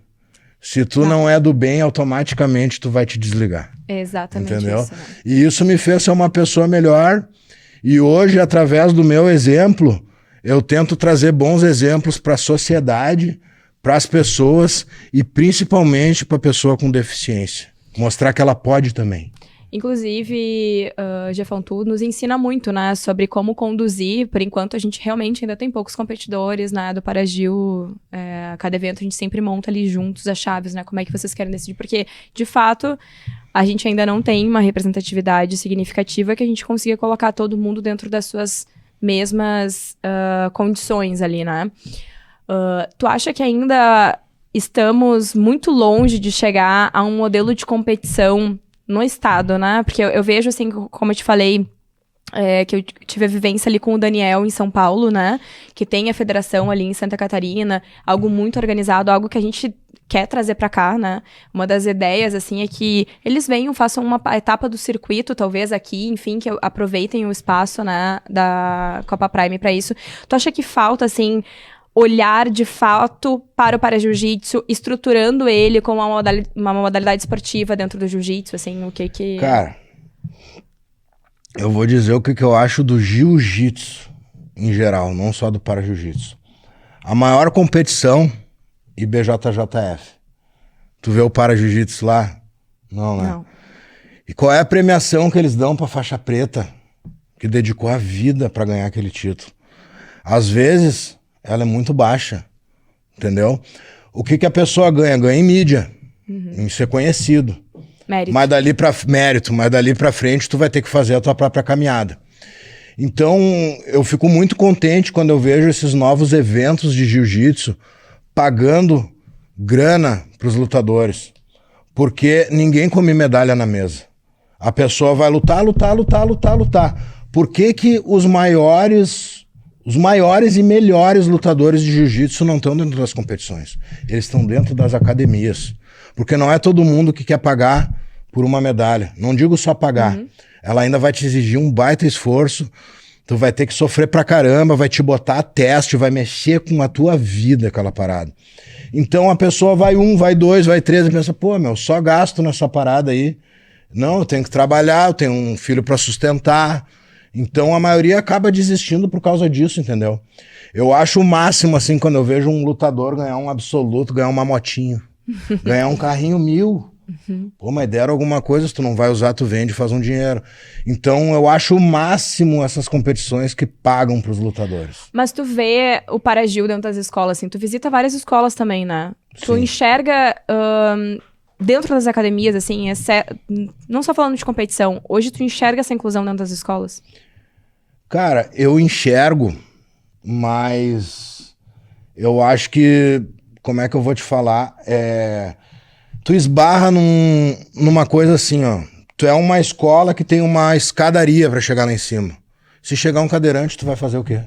Se tu não é do bem, automaticamente tu vai te desligar. É exatamente entendeu? isso. Né? E isso me fez ser uma pessoa melhor. E hoje, através do meu exemplo, eu tento trazer bons exemplos para a sociedade, para as pessoas e principalmente para a pessoa com deficiência. Mostrar que ela pode também. Inclusive, Jefão, tu nos ensina muito, né, sobre como conduzir. Por enquanto, a gente realmente ainda tem poucos competidores, né, do Paragil. Cada evento a gente sempre monta ali juntos as chaves, né, como é que vocês querem decidir. Porque, de fato, a gente ainda não tem uma representatividade significativa que a gente consiga colocar todo mundo dentro das suas mesmas condições ali, né. Tu acha que ainda estamos muito longe de chegar a um modelo de competição no estado, né? Porque eu vejo, assim, como eu te falei, que eu tive a vivência ali com o Daniel em São Paulo, né? Que tem a federação ali em Santa Catarina, algo muito organizado, algo que a gente quer trazer pra cá, né? Uma das ideias, assim, é que eles venham, façam uma etapa do circuito, talvez aqui, enfim, que aproveitem o espaço, né, da Copa Prime pra isso. Tu acha que falta, assim, olhar de fato para o Parajiu-Jitsu, estruturando ele como uma modalidade esportiva dentro do jiu-jitsu, assim, o que... Cara, eu vou dizer o que eu acho do jiu-jitsu em geral, não só do Parajiu-Jitsu. A maior competição, IBJJF. Tu vê o Parajiu-Jitsu lá? Não, né? Não. E qual é a premiação que eles dão pra faixa preta, que dedicou a vida pra ganhar aquele título? Às vezes ela é muito baixa, entendeu? O que a pessoa ganha? Ganha em mídia, em ser conhecido. Mérito. Mas dali pra frente tu vai ter que fazer a tua própria caminhada. Então eu fico muito contente quando eu vejo esses novos eventos de jiu-jitsu pagando grana pros lutadores, porque ninguém come medalha na mesa. A pessoa vai lutar. Por que os maiores e melhores lutadores de jiu-jitsu não estão dentro das competições? Eles estão dentro das academias. Porque não é todo mundo que quer pagar por uma medalha. Não digo só pagar. Ela ainda vai te exigir um baita esforço. Tu vai ter que sofrer pra caramba, vai te botar a teste, vai mexer com a tua vida aquela parada. Então a pessoa vai 1, vai 2, vai 3 e pensa, pô, meu, só gasto nessa parada aí. Não, eu tenho que trabalhar, eu tenho um filho pra sustentar. Então a maioria acaba desistindo por causa disso, entendeu? Eu acho o máximo, assim, quando eu vejo um lutador ganhar um absoluto, ganhar uma motinho, ganhar um carrinho 1000. Pô, mas deram alguma coisa, se tu não vai usar, tu vende e faz um dinheiro. Então eu acho o máximo essas competições que pagam pros lutadores. Mas tu vê o Paragil dentro das escolas, assim, tu visita várias escolas também, né? Sim. Tu enxerga... dentro das academias, assim, não só falando de competição, hoje tu enxerga essa inclusão dentro das escolas? Cara, eu enxergo, mas eu acho que, como é que eu vou te falar? Tu esbarra numa coisa assim, ó. Tu é uma escola que tem uma escadaria pra chegar lá em cima. Se chegar um cadeirante, tu vai fazer o quê?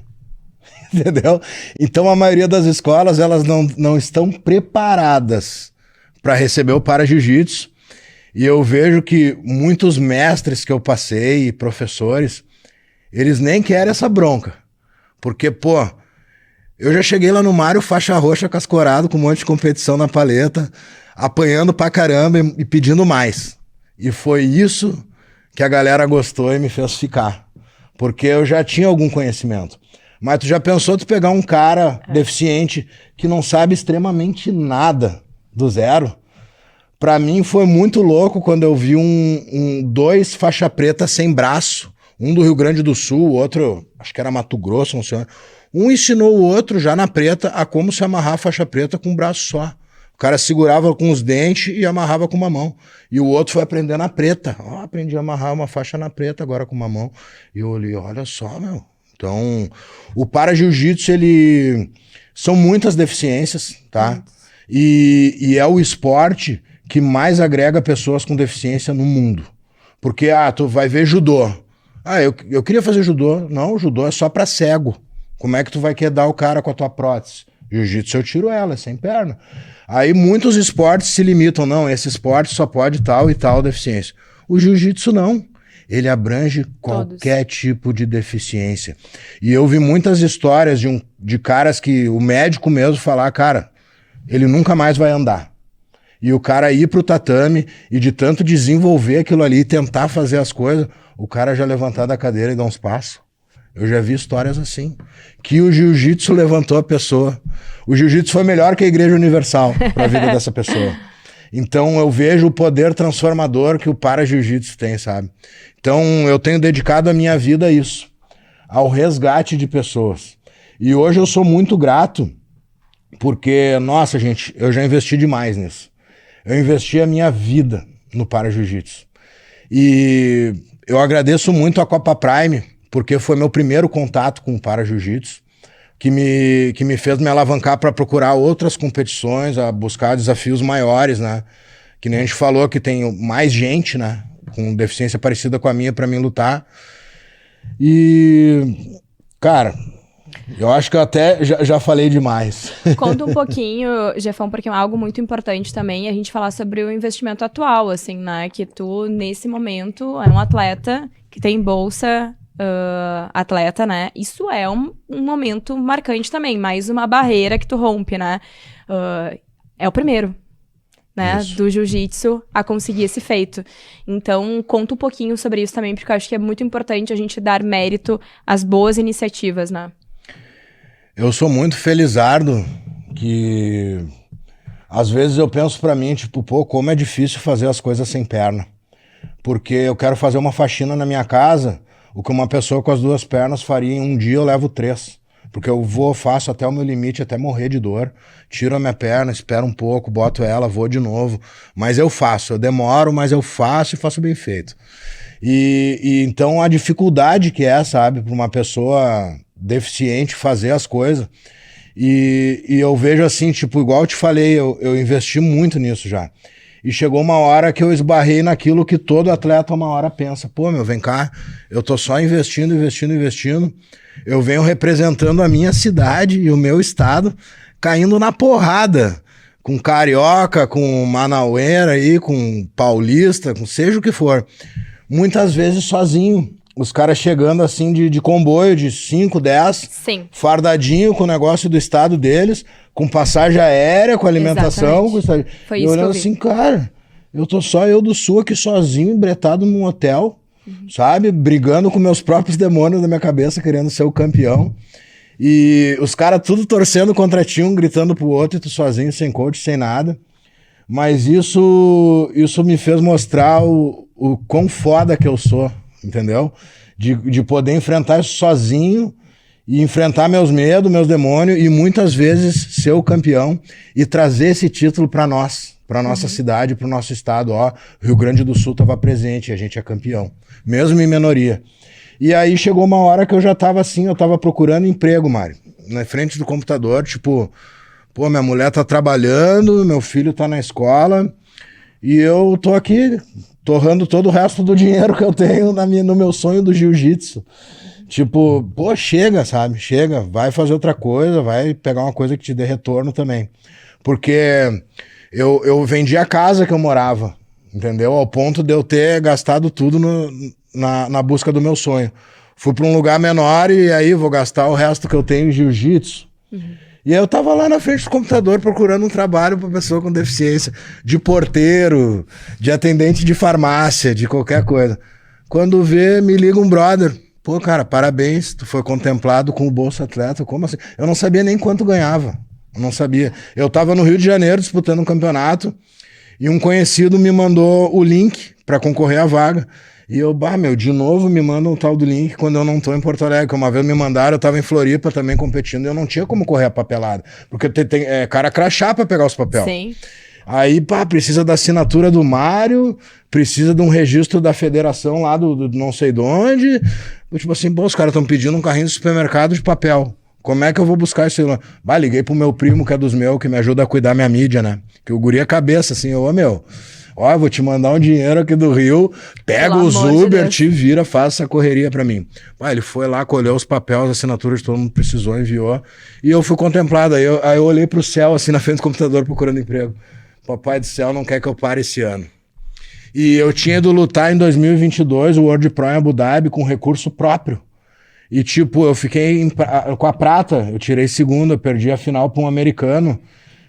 Entendeu? Então a maioria das escolas, elas não estão preparadas para receber o para-jiu-jitsu. E eu vejo que muitos mestres que eu passei e professores, eles nem querem essa bronca. Porque, pô, eu já cheguei lá no Mário faixa roxa cascorado com um monte de competição na paleta, apanhando pra caramba e pedindo mais. E foi isso que a galera gostou e me fez ficar. Porque eu já tinha algum conhecimento. Mas tu já pensou tu pegar um cara deficiente que não sabe extremamente nada do zero? Pra mim foi muito louco quando eu vi dois faixa preta sem braço. Um do Rio Grande do Sul, o outro, acho que era Mato Grosso, não sei. Um ensinou o outro, já na preta, a como se amarrar a faixa preta com um braço só. O cara segurava com os dentes e amarrava com uma mão. E o outro foi aprender na preta. Aprendi a amarrar uma faixa na preta agora com uma mão. E eu olhei, olha só, meu. Então, o para-jiu-jitsu, ele... São muitas deficiências, tá? E é o esporte que mais agrega pessoas com deficiência no mundo. Porque, tu vai ver judô. Eu queria fazer judô. Não, judô é só pra cego. Como é que tu vai quedar o cara com a tua prótese? Jiu-jitsu eu tiro ela, é sem perna. Aí muitos esportes se limitam. Não, esse esporte só pode tal e tal deficiência. O jiu-jitsu não. Ele abrange qualquer tipo de deficiência. E eu vi muitas histórias de caras que o médico mesmo falar, cara, ele nunca mais vai andar. E o cara ir pro tatame e de tanto desenvolver aquilo ali, tentar fazer as coisas, o cara já levantar da cadeira e dar uns passos. Eu já vi histórias assim, que o jiu-jitsu levantou a pessoa. O jiu-jitsu foi melhor que a Igreja Universal para a vida dessa pessoa. Então eu vejo o poder transformador que o para-jiu-jitsu tem, sabe? Então eu tenho dedicado a minha vida a isso, ao resgate de pessoas. E hoje eu sou muito grato, porque, nossa gente, eu já investi demais nisso. Eu investi a minha vida no para-jiu-jitsu. E eu agradeço muito a Copa Prime, porque foi meu primeiro contato com o para-jiu-jitsu, que me fez me alavancar para procurar outras competições, a buscar desafios maiores, né? Que nem a gente falou, que tem mais gente, né? Com deficiência parecida com a minha para mim lutar. E, cara, eu acho que eu até já falei demais. Conta um pouquinho, Jefão, porque é algo muito importante também a gente falar sobre o investimento atual, assim, né? Que tu, nesse momento, é um atleta que tem bolsa atleta, né? Isso é um momento marcante também, mais uma barreira que tu rompe, né? É o primeiro, né? Isso. Do jiu-jitsu a conseguir esse feito. Então, conta um pouquinho sobre isso também, porque eu acho que é muito importante a gente dar mérito às boas iniciativas, né? Eu sou muito felizardo que às vezes eu penso pra mim, tipo, pô, como é difícil fazer as coisas sem perna. Porque eu quero fazer uma faxina na minha casa, o que uma pessoa com as duas pernas faria em um dia, eu levo 3. Porque eu faço até o meu limite, até morrer de dor. Tiro a minha perna, espero um pouco, boto ela, vou de novo. Mas eu faço, eu demoro, mas eu faço e faço bem feito. E então a dificuldade que é, sabe, para uma pessoa deficiente fazer as coisas. E eu vejo assim, tipo, igual eu te falei, eu investi muito nisso já. E chegou uma hora que eu esbarrei naquilo que todo atleta uma hora pensa. Pô, meu, vem cá, eu tô só investindo. Eu venho representando a minha cidade e o meu estado, caindo na porrada. Com carioca, com manaueira aí, com paulista, com seja o que for. Muitas vezes sozinho. Os caras chegando assim de comboio de 5, 10, Sim. Fardadinho com o negócio do estado deles, com passagem aérea, com alimentação. Foi e isso olhando assim, cara, eu tô só eu do sul aqui sozinho, embretado num hotel, sabe? Brigando com meus próprios demônios da minha cabeça, querendo ser o campeão. E os caras tudo torcendo contra ti, um gritando pro outro, e tu sozinho, sem coach, sem nada. Mas isso me fez mostrar o quão foda que eu sou. Entendeu? De poder enfrentar isso sozinho e enfrentar meus medos, meus demônios e muitas vezes ser o campeão e trazer esse título para nós, para nossa cidade, para o nosso estado. Ó, Rio Grande do Sul estava presente, a gente é campeão, mesmo em minoria. E aí chegou uma hora que eu já tava assim, eu tava procurando emprego, Mário, na frente do computador, tipo, pô, minha mulher tá trabalhando, meu filho tá na escola, e eu tô aqui torrando todo o resto do dinheiro que eu tenho no meu sonho do jiu-jitsu. Tipo, pô, chega, sabe? Chega, vai fazer outra coisa, vai pegar uma coisa que te dê retorno também. Porque eu vendi a casa que eu morava, entendeu? Ao ponto de eu ter gastado tudo na busca do meu sonho. Fui para um lugar menor e aí vou gastar o resto que eu tenho em jiu-jitsu. E aí eu tava lá na frente do computador procurando um trabalho para pessoa com deficiência, de porteiro, de atendente de farmácia, de qualquer coisa. Quando vê, me liga um brother. Pô, cara, parabéns, tu foi contemplado com o Bolsa Atleta. Como assim? Eu não sabia nem quanto ganhava. Eu não sabia. Eu tava no Rio de Janeiro disputando um campeonato e um conhecido me mandou o link para concorrer à vaga. E eu, de novo me mandam o tal do link quando eu não tô em Porto Alegre. Que uma vez me mandaram, eu tava em Floripa também competindo e eu não tinha como correr a papelada. Porque tem cara crachá pra pegar os papéis. Sim. Aí, precisa da assinatura do Mário, precisa de um registro da federação lá do não sei de onde. Tipo assim, os caras estão pedindo um carrinho de supermercado de papel. Como é que eu vou buscar isso aí? Liguei pro meu primo, que é dos meus, que me ajuda a cuidar minha mídia, né? Que o guri é cabeça, assim, eu vou te mandar um dinheiro aqui do Rio, pega os Uber, te vira, faz essa correria pra mim. Ele foi lá, colheu os papéis, as assinaturas que todo mundo precisou, enviou, e eu fui contemplado. Aí eu olhei pro céu, assim, na frente do computador, procurando emprego. Papai do céu não quer que eu pare esse ano. E eu tinha ido lutar em 2022, o World Pro em Abu Dhabi, com recurso próprio. E tipo, eu fiquei com a prata, eu tirei segunda, eu perdi a final pra um americano,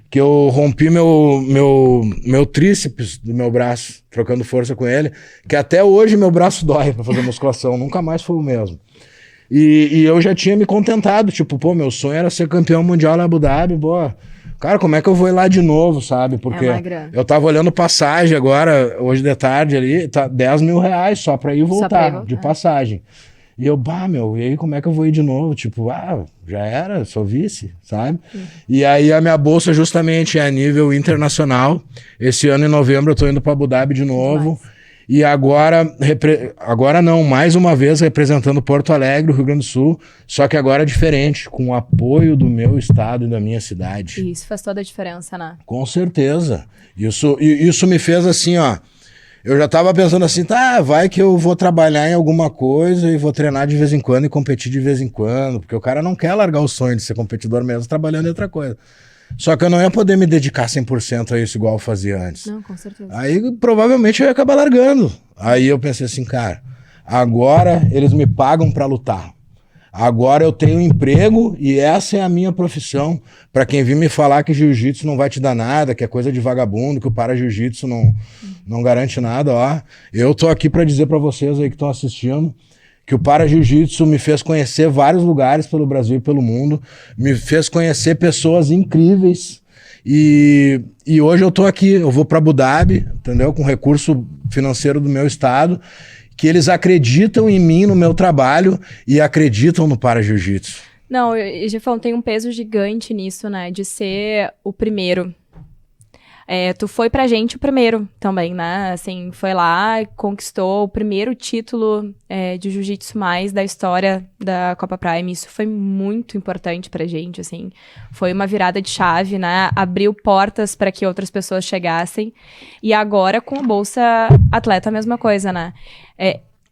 que eu rompi meu tríceps do meu braço, trocando força com ele, que até hoje meu braço dói pra fazer musculação, nunca mais foi o mesmo. E eu já tinha me contentado, tipo, meu sonho era ser campeão mundial na Abu Dhabi, cara, como é que eu vou ir lá de novo, sabe? Porque eu tava olhando passagem agora, hoje de tarde ali, tá R$10.000 só pra ir e voltar, de passagem. E eu, e aí como é que eu vou ir de novo? Tipo, já era, sou vice, sabe? E aí a minha bolsa justamente é a nível internacional. Esse ano em novembro eu tô indo pra Abu Dhabi de novo. E agora não, mais uma vez representando Porto Alegre, Rio Grande do Sul, só que agora é diferente, com o apoio do meu estado e da minha cidade. Isso faz toda a diferença, né? Com certeza. Isso me fez assim, eu já tava pensando assim, vai que eu vou trabalhar em alguma coisa e vou treinar de vez em quando e competir de vez em quando, porque o cara não quer largar o sonho de ser competidor mesmo trabalhando em outra coisa. Só que eu não ia poder me dedicar 100% a isso igual eu fazia antes. Não, com certeza. Aí provavelmente eu ia acabar largando. Aí eu pensei assim, cara, agora eles me pagam pra lutar. Agora eu tenho emprego e essa é a minha profissão. Pra quem vir me falar que jiu-jitsu não vai te dar nada, que é coisa de vagabundo, que o para-jiu-jitsu não garante nada, eu tô aqui pra dizer pra vocês aí que estão assistindo que o para-jiu-jitsu me fez conhecer vários lugares pelo Brasil e pelo mundo, me fez conhecer pessoas incríveis e hoje eu tô aqui, eu vou pra Abu Dhabi, entendeu? Com recurso financeiro do meu estado, que eles acreditam em mim, no meu trabalho e acreditam no para-jiu-jitsu. Não, Jefão, tem um peso gigante nisso, né? De ser o primeiro. Tu foi pra gente o primeiro também, né? Assim, foi lá e conquistou o primeiro título de Jiu-Jitsu mais da história da Copa Prime. Isso foi muito importante pra gente, assim. Foi uma virada de chave, né? Abriu portas para que outras pessoas chegassem. E agora, com o Bolsa Atleta, a mesma coisa, né?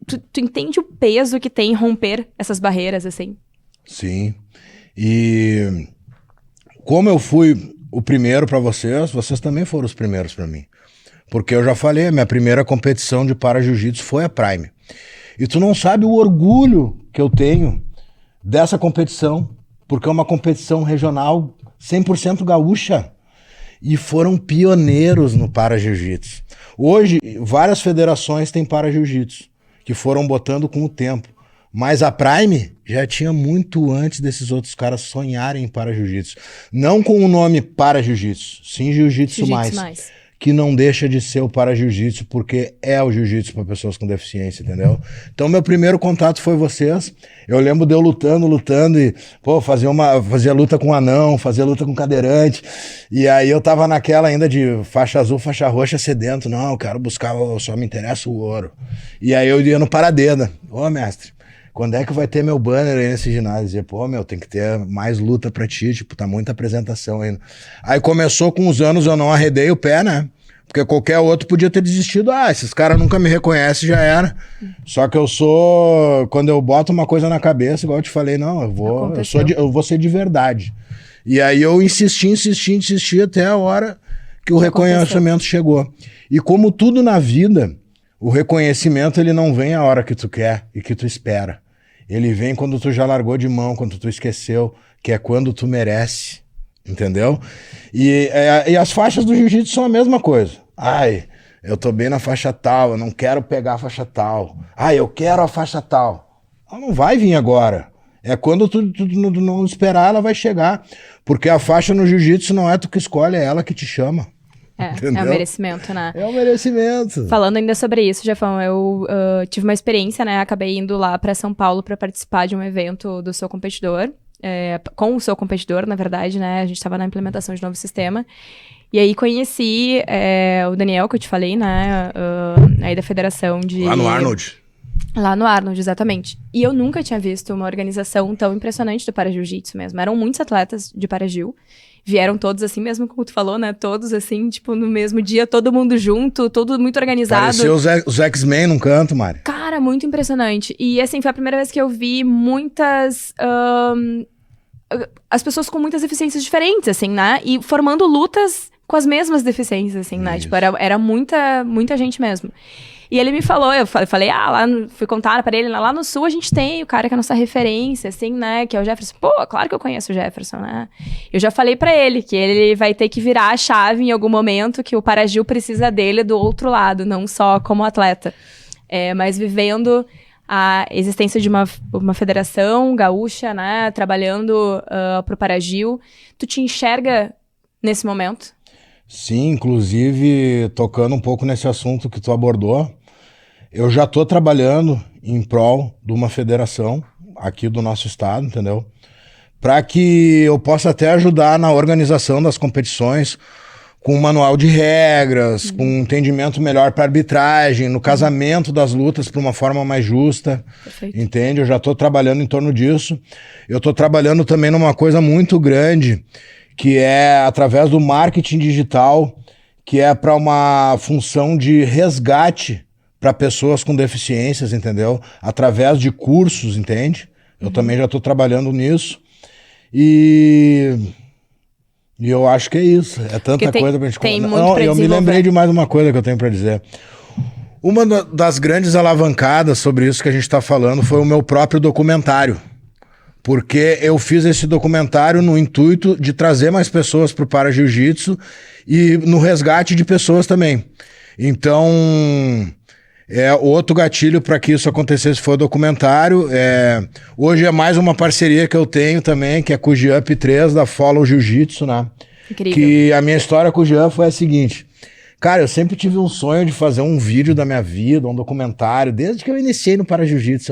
Tu entende o peso que tem romper essas barreiras, assim? Sim. E como eu fui o primeiro para vocês também foram os primeiros para mim. Porque eu já falei, a minha primeira competição de para-jiu-jitsu foi a Prime. E tu não sabe o orgulho que eu tenho dessa competição, porque é uma competição regional 100% gaúcha. E foram pioneiros no para-jiu-jitsu. Hoje, várias federações têm para-jiu-jitsu, que foram botando com o tempo. Mas a Prime já tinha muito antes desses outros caras sonharem em para-jiu-jitsu. Não com o nome para-jiu-jitsu, sim jiu-jitsu mais. Que não deixa de ser o para-jiu-jitsu, porque é o jiu-jitsu para pessoas com deficiência, entendeu? Então, meu primeiro contato foi vocês. Eu lembro de eu lutando e, fazia luta com anão, fazia luta com cadeirante. E aí eu tava naquela ainda de faixa azul, faixa roxa, sedento. Não, eu quero buscar, só me interessa o ouro. E aí eu ia no Paradeda. Mestre, quando é que vai ter meu banner aí nesse ginásio? Dizia, pô, meu, tem que ter mais luta pra ti, tipo, tá muita apresentação ainda. Aí começou com os anos, eu não arredei o pé, né? Porque qualquer outro podia ter desistido. Ah, esses caras nunca me reconhecem, já era. Só que eu sou... Quando eu boto uma coisa na cabeça, igual eu te falei, não, eu vou ser de verdade. E aí eu insisti até a hora que o reconhecimento chegou. E como tudo na vida, o reconhecimento ele não vem a hora que tu quer e que tu espera. Ele vem quando tu já largou de mão, quando tu esqueceu, que é quando tu merece. Entendeu? E as faixas do jiu-jitsu são a mesma coisa. Ai, eu tô bem na faixa tal, eu não quero pegar a faixa tal. Ai, eu quero a faixa tal. Ela não vai vir agora. É quando tu não esperar, ela vai chegar. Porque a faixa no jiu-jitsu não é tu que escolhe, é ela que te chama. É o merecimento, né? É o merecimento. Falando ainda sobre isso, Jefão, eu tive uma experiência, né? Acabei indo lá pra São Paulo pra participar de um evento do Sou Competidor. Com o Sou Competidor, na verdade, né? A gente tava na implementação de novo sistema. E aí conheci o Daniel, que eu te falei, né? Aí da federação de... Lá no Arnold. Lá no Arnold, exatamente. E eu nunca tinha visto uma organização tão impressionante do Para-Jiu-Jitsu mesmo. Eram muitos atletas de Para-Jiu. Vieram todos assim, mesmo como tu falou, né? Todos assim, tipo, no mesmo dia, todo mundo junto, tudo muito organizado. Parecia os X-Men num canto, Mari. Cara, muito impressionante. E assim, foi a primeira vez que eu vi muitas... as pessoas com muitas deficiências diferentes, assim, né? E formando lutas com as mesmas deficiências, assim, né? Tipo, era muita gente mesmo. E ele me falou, eu falei, fui contar pra ele, lá no Sul a gente tem o cara que é a nossa referência, assim, né, que é o Jefferson. Pô, claro que eu conheço o Jefferson, né? Eu já falei pra ele que ele vai ter que virar a chave em algum momento, que o Para-Jiu precisa dele do outro lado, não só como atleta. Mas vivendo a existência de uma federação gaúcha, né, trabalhando pro Para-Jiu. Tu te enxerga nesse momento? Sim, inclusive, tocando um pouco nesse assunto que tu abordou, eu já tô trabalhando em prol de uma federação aqui do nosso estado, entendeu? Para que eu possa até ajudar na organização das competições com um manual de regras, com um entendimento melhor para arbitragem, no casamento das lutas para uma forma mais justa. Perfeito. Entende? Eu já tô trabalhando em torno disso. Eu tô trabalhando também numa coisa muito grande, que é através do marketing digital, que é para uma função de resgate para pessoas com deficiências, entendeu? Através de cursos, entende? Eu também já estou trabalhando nisso. E eu acho que é isso. É tanta coisa pra gente... Eu me lembrei de mais uma coisa que eu tenho para dizer. Uma das grandes alavancadas sobre isso que a gente está falando foi o meu próprio documentário. Porque eu fiz esse documentário no intuito de trazer mais pessoas para o Para-Jiu-Jitsu e no resgate de pessoas também. Então, outro gatilho para que isso acontecesse foi o documentário. Hoje é mais uma parceria que eu tenho também, que é com o Jean P3 da Follow Jiu-Jitsu, né? Incrível. Que a minha história com o Jean foi a seguinte... Cara, eu sempre tive um sonho de fazer um vídeo da minha vida, um documentário, desde que eu iniciei no Para-Jiu-Jitsu.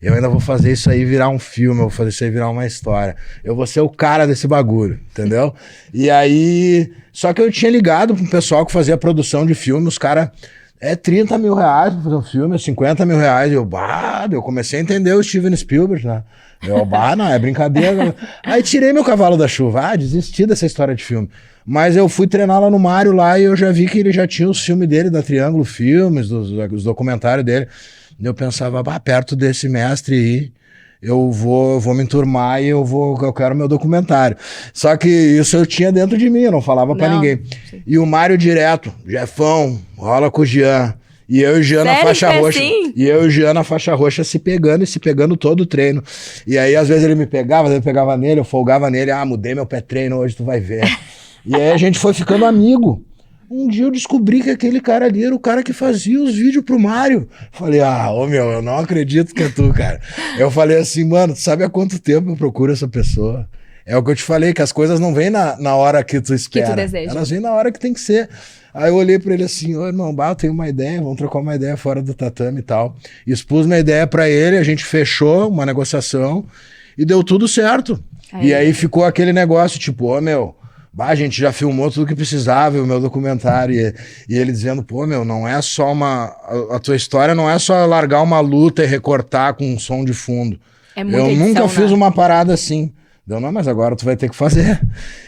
Eu ainda vou fazer isso aí virar um filme, eu vou fazer isso aí virar uma história. Eu vou ser o cara desse bagulho, entendeu? E aí... Só que eu tinha ligado pro pessoal que fazia produção de filme, os caras... 30 mil reais pra fazer um filme, 50 mil reais. Eu comecei a entender o Steven Spielberg, né? Não, é brincadeira. Aí tirei meu cavalo da chuva. Desisti dessa história de filme. Mas eu fui treinar lá no Mário lá e eu já vi que ele já tinha os filmes dele, da Triângulo Filmes, os documentários dele. E eu pensava, perto desse mestre aí, eu vou me enturmar e eu quero meu documentário. Só que isso eu tinha dentro de mim, eu não falava pra ninguém. Sim. E o Mário direto, Jefão, rola com o Jean. E eu e o Jean na faixa roxa. Assim? E eu e o Jean na faixa roxa se pegando todo o treino. E aí, às vezes, ele me pegava, às vezes eu pegava nele, eu folgava nele. Mudei meu pré-treino hoje, tu vai ver. E aí a gente foi ficando amigo. Um dia eu descobri que aquele cara ali era o cara que fazia os vídeos pro Mário. Falei, eu não acredito que é tu, cara. Eu falei assim, mano, tu sabe há quanto tempo eu procuro essa pessoa? É o que eu te falei, que as coisas não vêm na hora que tu espera. Que tu deseja. Elas vêm na hora que tem que ser. Aí eu olhei pra ele assim, irmão, eu tenho uma ideia, vamos trocar uma ideia fora do tatame e tal. Expus minha ideia pra ele, a gente fechou uma negociação e deu tudo certo. E aí ficou aquele negócio, tipo, Bah, a gente já filmou tudo que precisava, o meu documentário. E ele dizendo, pô, meu, não é só a tua história não é só largar uma luta e recortar com um som de fundo. É muita Eu edição, nunca né? fiz uma parada assim. Deu, não, mas agora tu vai ter que fazer.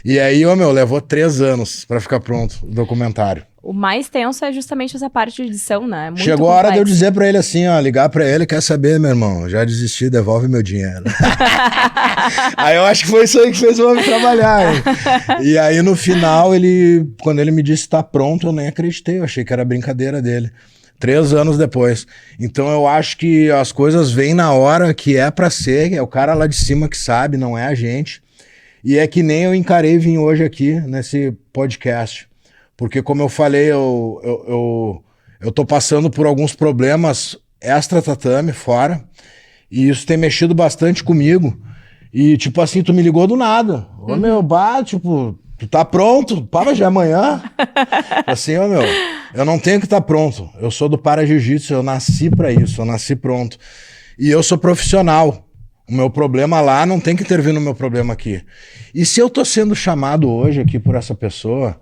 E aí, ô, meu, levou 3 anos pra ficar pronto o documentário. O mais tenso é justamente essa parte de edição, né? É muito Chegou a hora de eu complexo. dizer pra ele assim, ó, ligar pra ele, quer saber, meu irmão, já desisti, devolve meu dinheiro. Aí eu acho que foi isso aí que fez o homem trabalhar. Hein? E aí no final, quando ele me disse tá pronto, eu nem acreditei, eu achei que era brincadeira dele. 3 anos depois. Então eu acho que as coisas vêm na hora que é pra ser, é o cara lá de cima que sabe, não é a gente. E é que nem eu encarei vir hoje aqui nesse podcast. Porque como eu falei, eu tô passando por alguns problemas extra-tatame, fora, e isso tem mexido bastante comigo. E tipo assim, tu me ligou do nada. Ô meu, tipo, tu tá pronto? Para já amanhã? Assim, ô meu, eu não tenho que estar pronto. Eu sou do para-jiu-jitsu, eu nasci pra isso, eu nasci pronto. E eu sou profissional. O meu problema lá não tem que intervir no meu problema aqui. E se eu tô sendo chamado hoje aqui por essa pessoa,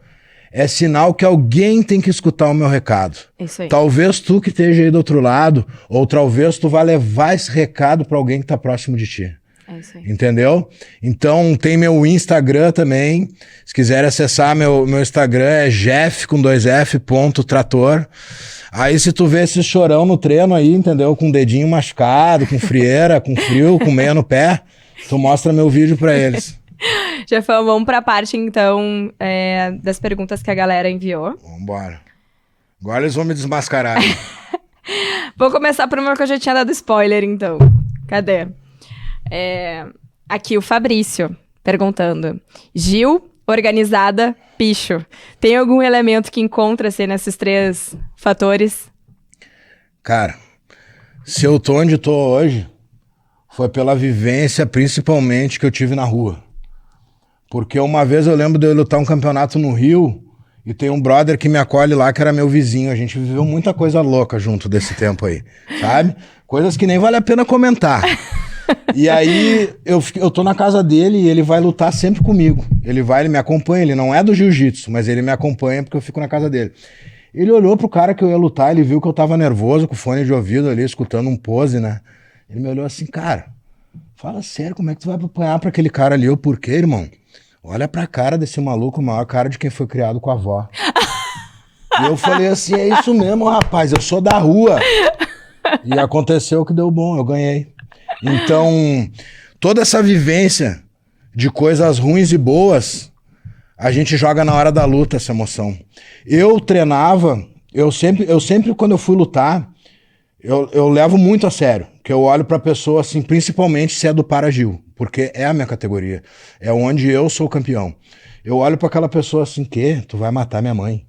é sinal que alguém tem que escutar o meu recado. Isso aí. Talvez tu que esteja aí do outro lado, ou talvez tu vá levar esse recado pra alguém que tá próximo de ti. É isso aí. Entendeu? Então tem meu Instagram também. Se quiser acessar, meu Instagram é jeff com 2f.trator. Aí se tu vê esse chorão no treino aí, entendeu? Com o dedinho machucado, com frieira, com frio, com meia no pé, tu mostra meu vídeo pra eles. Jefão, vamos pra parte, então, das perguntas que a galera enviou. Vambora. Agora eles vão me desmascarar. Vou começar por uma que eu já tinha dado spoiler, então. Cadê? Aqui, o Fabrício, perguntando. Gil, organizada, picho. Tem algum elemento que encontra-se nesses 3 fatores? Cara, se eu tô onde tô hoje, foi pela vivência, principalmente, que eu tive na rua. Porque uma vez eu lembro de eu lutar um campeonato no Rio e tem um brother que me acolhe lá, que era meu vizinho. A gente viveu muita coisa louca junto desse tempo aí, sabe? Coisas que nem vale a pena comentar. E aí eu tô na casa dele e ele vai lutar sempre comigo. Ele me acompanha, ele não é do jiu-jitsu, mas ele me acompanha porque eu fico na casa dele. Ele olhou pro cara que eu ia lutar, ele viu que eu tava nervoso, com fone de ouvido ali, escutando um pose, né? Ele me olhou assim, cara, fala sério, como é que tu vai apanhar pra aquele cara ali? Eu, por quê, irmão? Olha pra cara desse maluco, a maior cara de quem foi criado com a avó. E eu falei assim, é isso mesmo, rapaz, eu sou da rua. E aconteceu que deu bom, eu ganhei. Então, toda essa vivência de coisas ruins e boas, a gente joga na hora da luta essa emoção. Eu treinava, eu sempre quando eu fui lutar, eu levo muito a sério, que eu olho pra pessoa assim, principalmente se é do para-Gil, porque é a minha categoria, é onde eu sou campeão. Eu olho pra aquela pessoa assim, tu vai matar minha mãe.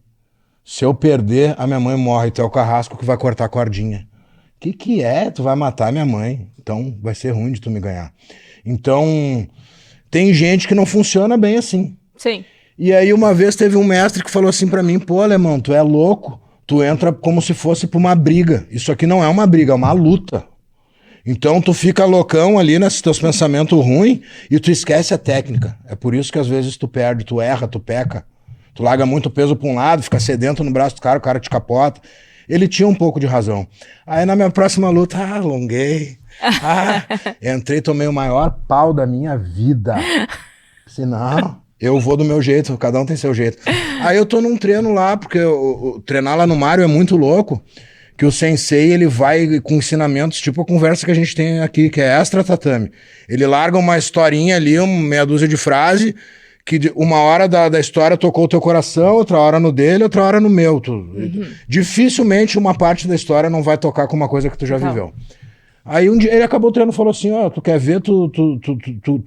Se eu perder, a minha mãe morre, tu é o carrasco que vai cortar a cordinha. Que é? Tu vai matar minha mãe. Então vai ser ruim de tu me ganhar. Então tem gente que não funciona bem assim. Sim. E aí uma vez teve um mestre que falou assim pra mim, pô, alemão, tu é louco, tu entra como se fosse pra uma briga. Isso aqui não é uma briga, é uma luta. Então tu fica loucão ali nesses teus pensamentos ruins e tu esquece a técnica. É por isso que às vezes tu perde, tu erra, tu peca. Tu larga muito peso pra um lado, fica sedento no braço do cara, o cara te capota. Ele tinha um pouco de razão. Aí na minha próxima luta, alonguei. Entrei, tomei o maior pau da minha vida. Disse, não, eu vou do meu jeito, cada um tem seu jeito. Aí eu tô num treino lá, porque treinar lá no Mário é muito louco, que o sensei, ele vai com ensinamentos, tipo a conversa que a gente tem aqui, que é extra tatame. Ele larga uma historinha ali, uma meia dúzia de frase, que uma hora da história tocou o teu coração, outra hora no dele, outra hora no meu. Dificilmente uma parte da história não vai tocar com uma coisa que tu já viveu. Aí um dia ele acabou o treino e falou assim, ó, tu quer ver tu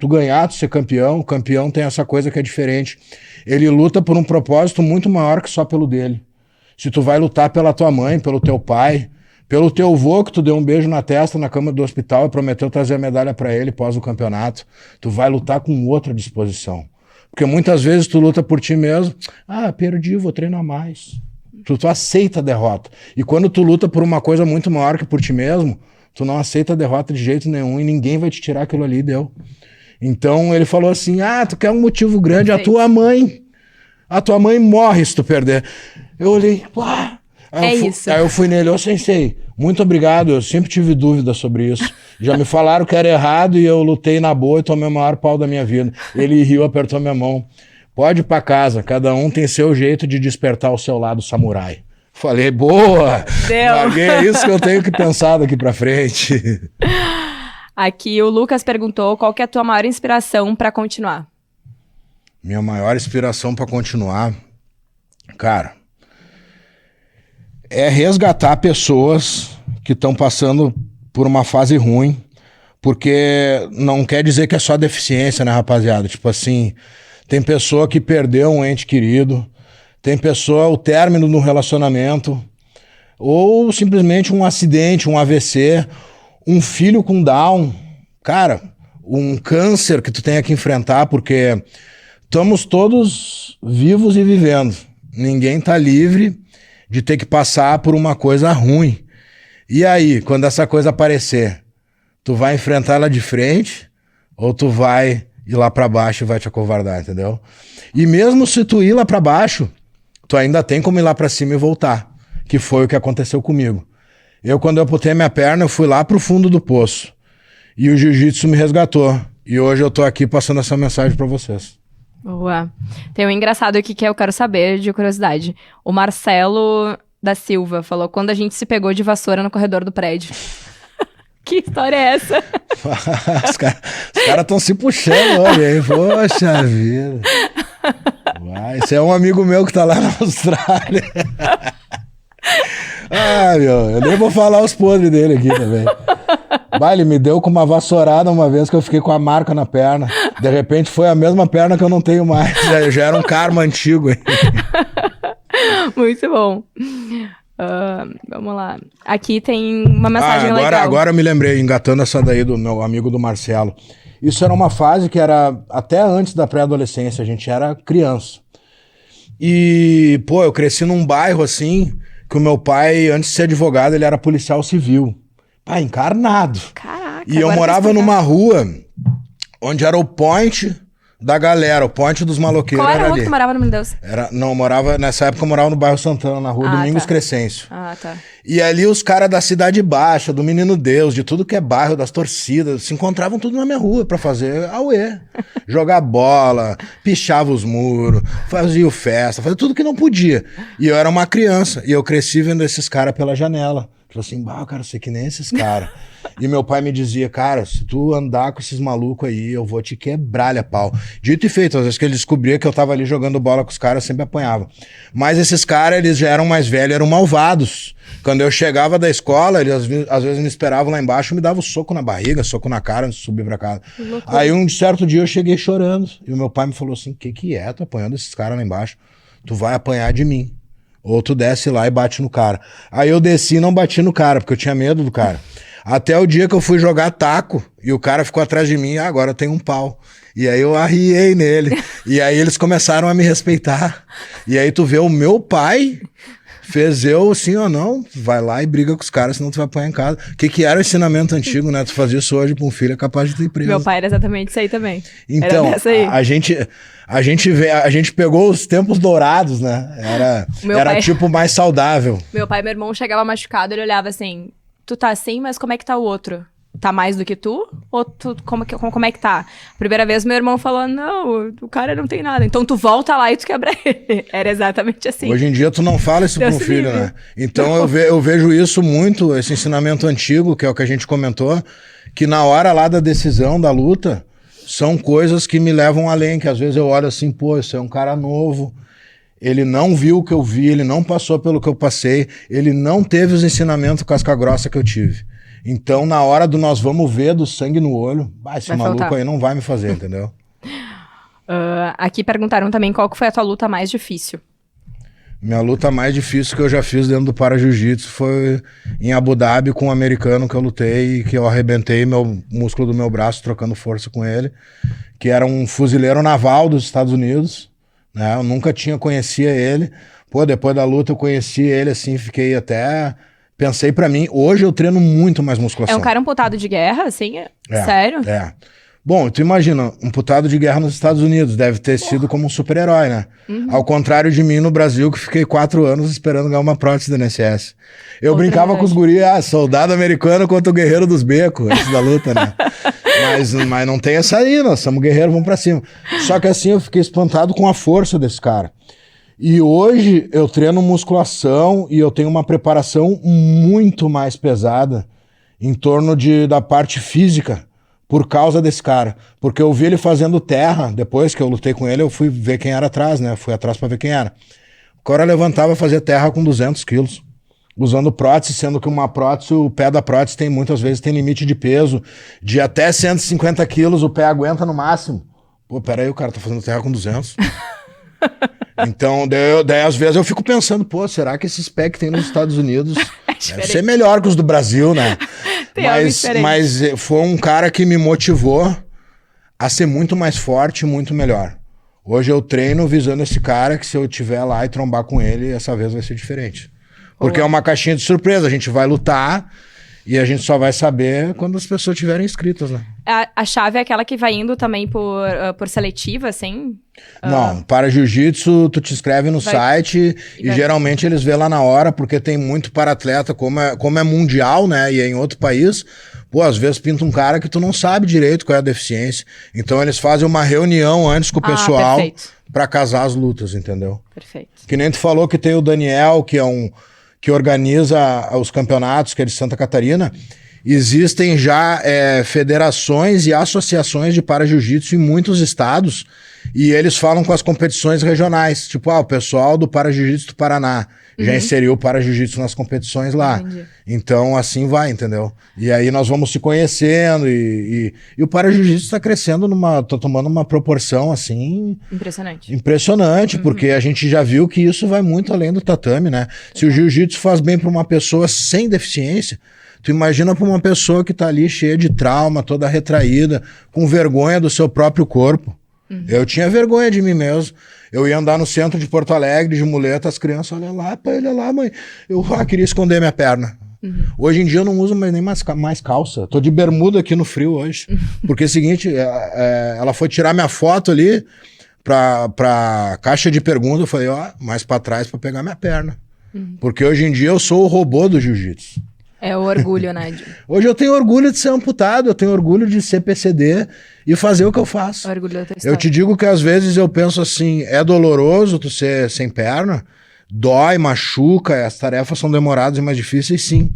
ganhar, tu ser campeão? O campeão tem essa coisa que é diferente. Ele luta por um propósito muito maior que só pelo dele. Se tu vai lutar pela tua mãe, pelo teu pai, pelo teu avô que tu deu um beijo na testa na cama do hospital e prometeu trazer a medalha pra ele pós o campeonato, tu vai lutar com outra disposição. Porque muitas vezes tu luta por ti mesmo. Perdi, vou treinar mais. Tu aceita a derrota. E quando tu luta por uma coisa muito maior que por ti mesmo, tu não aceita a derrota de jeito nenhum e ninguém vai te tirar aquilo ali, deu. Então ele falou assim, tu quer um motivo grande, Perfeito. a tua mãe morre se tu perder. Eu olhei, Isso. Aí eu fui nele, ô sensei, muito obrigado, eu sempre tive dúvida sobre isso. Já me falaram que era errado e eu lutei na boa e tomei o maior pau da minha vida. Ele riu, apertou minha mão. Pode ir pra casa, cada um tem seu jeito de despertar o seu lado samurai. Falei, boa! É isso que eu tenho que pensar daqui pra frente. Aqui o Lucas perguntou qual que é a tua maior inspiração pra continuar. Minha maior inspiração pra continuar, cara, é resgatar pessoas que estão passando por uma fase ruim, porque não quer dizer que é só deficiência, né, rapaziada? Tipo assim, tem pessoa que perdeu um ente querido, tem pessoa, o término do relacionamento, ou simplesmente um acidente, um AVC, um filho com Down, cara, um câncer que tu tenha que enfrentar, porque estamos todos vivos e vivendo. Ninguém tá livre de ter que passar por uma coisa ruim. E aí, quando essa coisa aparecer, tu vai enfrentar ela de frente ou tu vai ir lá pra baixo e vai te acovardar, entendeu? E mesmo se tu ir lá pra baixo, tu ainda tem como ir lá pra cima e voltar, que foi o que aconteceu comigo. Quando eu amputei minha perna, eu fui lá pro fundo do poço. E o jiu-jitsu me resgatou. E hoje eu tô aqui passando essa mensagem pra vocês. Boa. Tem um engraçado aqui que eu quero saber, de curiosidade. O Marcelo da Silva falou, quando a gente se pegou de vassoura no corredor do prédio. Que história é essa? Os caras estão se puxando hoje, hein? Poxa vida. Esse é um amigo meu que tá lá na Austrália. Eu nem vou falar os podres dele aqui também. Ele me deu com uma vassourada uma vez que eu fiquei com a marca na perna. De repente foi a mesma perna que eu não tenho mais. Já era um karma antigo. Hein? Muito bom. Vamos lá. Aqui tem uma mensagem legal. Agora eu me lembrei, engatando essa daí do meu amigo do Marcelo. Isso era uma fase que era até antes da pré-adolescência, a gente era criança. E, eu cresci num bairro assim, que o meu pai, antes de ser advogado, ele era policial civil. Encarnado. Caraca. E eu morava numa rua onde era o point da galera, o point dos maloqueiros. Qual era a rua ali. que tu morava, no meu Deus? Nessa época eu morava no bairro Santana, na rua Domingos Crescêncio. Tá. E ali os caras da Cidade Baixa, do Menino Deus, de tudo que é bairro, das torcidas, se encontravam tudo na minha rua pra fazer auê. Jogar bola, pichava os muros, fazia festa, fazia tudo que não podia. E eu era uma criança, e eu cresci vendo esses caras pela janela. Falei assim, eu quero ser que nem esses caras. E meu pai me dizia, cara, se tu andar com esses malucos aí, eu vou te quebrar a pau. Dito e feito, às vezes que ele descobria que eu tava ali jogando bola com os caras, eu sempre apanhava. Mas esses caras, eles já eram mais velhos, eram malvados. Quando eu chegava da escola, eles às vezes me esperavam lá embaixo, me davam soco na barriga, soco na cara antes de subir pra casa. Aí um certo dia eu cheguei chorando, e o meu pai me falou assim, que é? Tô apanhando esses caras lá embaixo, tu vai apanhar de mim. Ou tu desce lá e bate no cara. Aí eu desci e não bati no cara, porque eu tinha medo do cara. Até o dia que eu fui jogar taco, e o cara ficou atrás de mim, agora eu tenho um pau. E aí eu arriei nele. E aí eles começaram a me respeitar. E aí tu vê o meu pai fez eu assim, não, vai lá e briga com os caras, senão tu vai apanhar em casa. O que era o ensinamento antigo, né? Tu fazia isso hoje pra um filho, é capaz de ter preso. Meu pai era exatamente isso aí também. Então, a gente pegou os tempos dourados, né? Era tipo mais saudável. Meu pai e meu irmão chegava machucado, ele olhava assim, tu tá assim, mas como é que tá o outro? Tá mais do que tu? Ou tu, como é que tá? Primeira vez meu irmão falou, não, o cara não tem nada. Então tu volta lá e tu quebra ele. Era exatamente assim. Hoje em dia tu não fala isso pra um filho, né? Então eu vejo isso muito, esse ensinamento antigo, que é o que a gente comentou, que na hora lá da decisão, da luta, são coisas que me levam além, que às vezes eu olho assim, isso é um cara novo, ele não viu o que eu vi, ele não passou pelo que eu passei, ele não teve os ensinamentos casca grossa que eu tive. Então, na hora do nós vamos ver, do sangue no olho, esse maluco aí não vai me fazer, entendeu? Aqui perguntaram também qual que foi a tua luta mais difícil. Minha luta mais difícil que eu já fiz dentro do para-jiu-jitsu foi em Abu Dhabi com um americano que eu lutei e que eu arrebentei meu músculo do meu braço trocando força com ele, que era um fuzileiro naval dos Estados Unidos, né? Eu nunca conhecia ele. Depois da luta eu conheci ele assim, fiquei até... Pensei pra mim, hoje eu treino muito mais musculação. É um cara amputado de guerra, assim? Sério? É. Bom, tu imagina, um amputado de guerra nos Estados Unidos deve ter sido como um super-herói, né? Ao contrário de mim no Brasil, que fiquei 4 anos esperando ganhar uma prótese da INSS. Eu brincava com os guris, soldado americano contra o guerreiro dos becos, antes da luta, né? Mas não tem essa aí, nós somos guerreiros, vamos pra cima. Só que assim, eu fiquei espantado com a força desse cara. E hoje eu treino musculação e eu tenho uma preparação muito mais pesada em torno da parte física, por causa desse cara. Porque eu vi ele fazendo terra, depois que eu lutei com ele, eu fui ver quem era atrás, né? Fui atrás pra ver quem era. O cara levantava e fazia terra com 200 quilos. Usando prótese, sendo que uma prótese, o pé da prótese muitas vezes tem limite de peso. De até 150 quilos, o pé aguenta no máximo. Pô, peraí, o cara tá fazendo terra com 200. Então, daí às vezes eu fico pensando, pô, será que esses pés que tem nos Estados Unidos deve ser melhor que os do Brasil, né? Mas foi um cara que me motivou a ser muito mais forte, muito melhor. Hoje eu treino visando esse cara que se eu estiver lá e trombar com ele, essa vez vai ser diferente. Porque é uma caixinha de surpresa, a gente vai lutar e a gente só vai saber quando as pessoas estiverem inscritas, né? A chave é aquela que vai indo também por seletiva, assim? Não, para jiu-jitsu tu te inscreve no site e geralmente eles vê lá na hora, porque tem muito para atleta, como é mundial, né, e é em outro país, pô, às vezes pinta um cara que tu não sabe direito qual é a deficiência. Então eles fazem uma reunião antes com o pessoal para casar as lutas, entendeu? Perfeito. Que nem tu falou que tem o Daniel, que organiza os campeonatos, que é de Santa Catarina. Existem já federações e associações de para-jiu-jitsu em muitos estados e eles falam com as competições regionais. Tipo, o pessoal do para-jiu-jitsu do Paraná já inseriu o para-jiu-jitsu nas competições lá. Entendi. Então, assim vai, entendeu? E aí nós vamos se conhecendo e o para-jiu-jitsu tá crescendo, tá tomando uma proporção, assim... Impressionante, porque a gente já viu que isso vai muito além do tatame, né? Se o jiu-jitsu faz bem para uma pessoa sem deficiência... Tu imagina pra uma pessoa que tá ali cheia de trauma, toda retraída, com vergonha do seu próprio corpo. Eu tinha vergonha de mim mesmo. Eu ia andar no centro de Porto Alegre, de muleta, as crianças, olha lá, pai, olha lá, mãe. Eu queria esconder minha perna. Hoje em dia eu não uso nem mais calça. Tô de bermuda aqui no frio hoje. Porque é o seguinte, ela foi tirar minha foto ali pra caixa de perguntas. Eu falei, mais pra trás pra pegar minha perna. Porque hoje em dia eu sou o robô do jiu-jitsu. É o orgulho, né? Hoje eu tenho orgulho de ser amputado, eu tenho orgulho de ser PCD e fazer o que eu faço. Orgulho da tua história. Eu te digo que às vezes eu penso assim, é doloroso tu ser sem perna, dói, machuca, as tarefas são demoradas e mais difíceis, sim.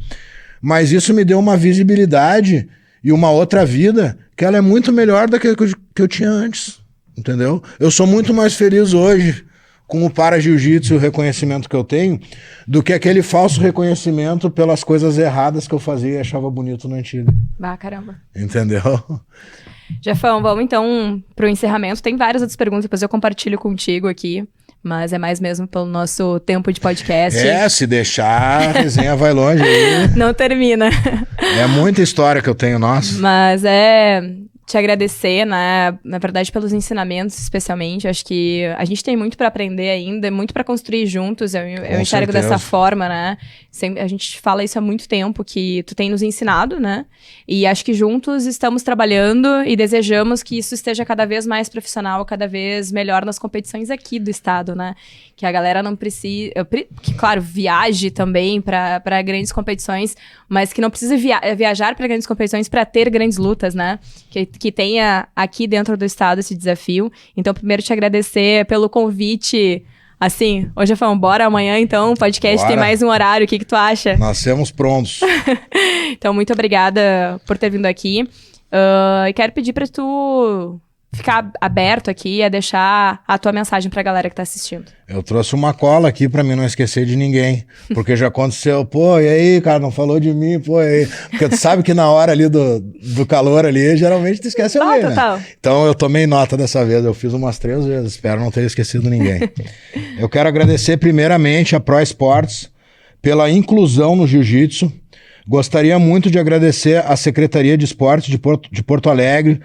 Mas isso me deu uma visibilidade e uma outra vida que ela é muito melhor do que eu tinha antes, entendeu? Eu sou muito mais feliz hoje com o para-jiu-jitsu e o reconhecimento que eu tenho, do que aquele falso reconhecimento pelas coisas erradas que eu fazia e achava bonito no antigo. Caramba. Entendeu? Jefão, vamos então pro encerramento. Tem várias outras perguntas, depois eu compartilho contigo aqui, mas é mais mesmo pelo nosso tempo de podcast. Se deixar, a resenha vai longe aí. Não termina. É muita história que eu tenho, nossa. Mas te agradecer, né, na verdade, pelos ensinamentos, especialmente. Acho que a gente tem muito para aprender ainda, muito para construir juntos. Eu enxergo dessa forma, né? A gente fala isso há muito tempo, que tu tem nos ensinado, né? E acho que juntos estamos trabalhando e desejamos que isso esteja cada vez mais profissional, cada vez melhor nas competições aqui do estado, né? Que a galera não precisa... Que, claro, viaje também para grandes competições, mas que não precisa viajar para grandes competições para ter grandes lutas, né? Que tenha aqui dentro do estado esse desafio. Então, primeiro te agradecer pelo convite. Assim, hoje foi bora amanhã, então, o podcast tem mais um horário. O que tu acha? Nós estamos prontos. Então, muito obrigada por ter vindo aqui. E quero pedir para tu ficar aberto aqui a deixar a tua mensagem pra galera que tá assistindo. Eu trouxe uma cola aqui pra mim não esquecer de ninguém, porque já aconteceu, pô, e aí, cara, não falou de mim, pô, e aí? Porque tu sabe que na hora ali do calor ali, geralmente tu esquece alguém, né? Então eu tomei nota dessa vez, eu fiz umas 3 vezes, espero não ter esquecido ninguém. Eu quero agradecer primeiramente a Pro Esportes pela inclusão no jiu-jitsu. Gostaria muito de agradecer a Secretaria de Esportes de Porto Alegre,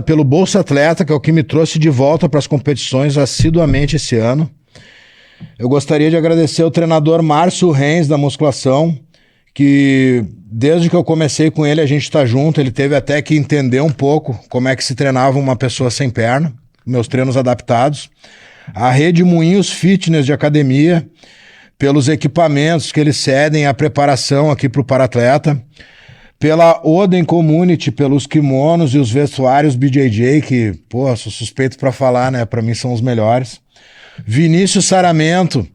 pelo Bolsa Atleta, que é o que me trouxe de volta para as competições assiduamente esse ano. Eu gostaria de agradecer ao treinador Márcio Renz, da musculação, que desde que eu comecei com ele, a gente tá junto, ele teve até que entender um pouco como é que se treinava uma pessoa sem perna, meus treinos adaptados. A Rede Moinhos Fitness de academia, pelos equipamentos que eles cedem, a preparação aqui para o paratleta, pela Oden Community, pelos kimonos e os vestuários BJJ, que, pô, sou suspeito para falar, né? Para mim são os melhores. Vinícius Saramento,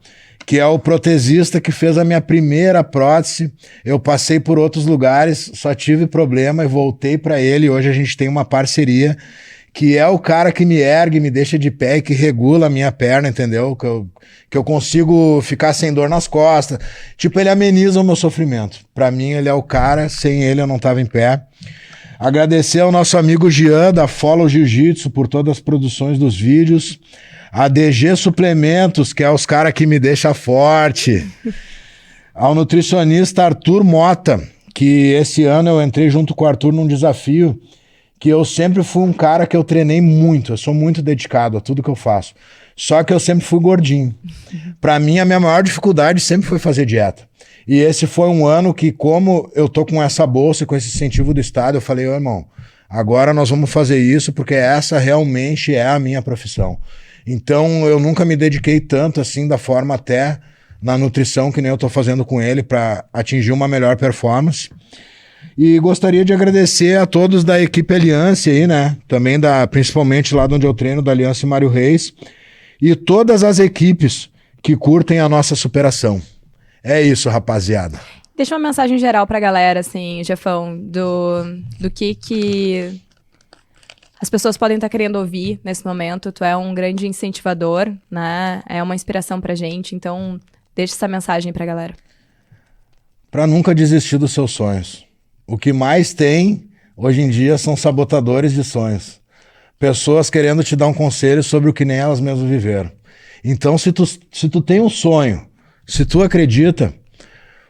que é o protesista que fez a minha primeira prótese. Eu passei por outros lugares, só tive problema e voltei para ele. Hoje a gente tem uma parceria, que é o cara que me ergue, me deixa de pé e que regula a minha perna, entendeu? Que eu consigo ficar sem dor nas costas. Tipo, ele ameniza o meu sofrimento. Pra mim, ele é o cara, sem ele eu não tava em pé. Agradecer ao nosso amigo Jean, da Follow Jiu-Jitsu, por todas as produções dos vídeos. A DG Suplementos, que é os caras que me deixam forte. Ao nutricionista Arthur Mota, que esse ano eu entrei junto com o Arthur num desafio que eu sempre fui um cara que eu treinei muito, eu sou muito dedicado a tudo que eu faço. Só que eu sempre fui gordinho. Pra mim, a minha maior dificuldade sempre foi fazer dieta. E esse foi um ano que, como eu tô com essa bolsa e com esse incentivo do Estado, eu falei, ô irmão, agora nós vamos fazer isso porque essa realmente é a minha profissão. Então, eu nunca me dediquei tanto assim, da forma até na nutrição, que nem eu tô fazendo com ele, para atingir uma melhor performance. E gostaria de agradecer a todos da equipe Aliança aí, né? Também principalmente lá de onde eu treino, da Aliança Mário Reis. E todas as equipes que curtem a nossa superação. É isso, rapaziada. Deixa uma mensagem geral pra galera, assim, Jefão, do que as pessoas podem estar querendo ouvir nesse momento. Tu é um grande incentivador, né? É uma inspiração pra gente. Então, deixa essa mensagem pra galera. Pra nunca desistir dos seus sonhos. O que mais tem, hoje em dia, são sabotadores de sonhos. Pessoas querendo te dar um conselho sobre o que nem elas mesmas viveram. Então, se tu tem um sonho, se tu acredita,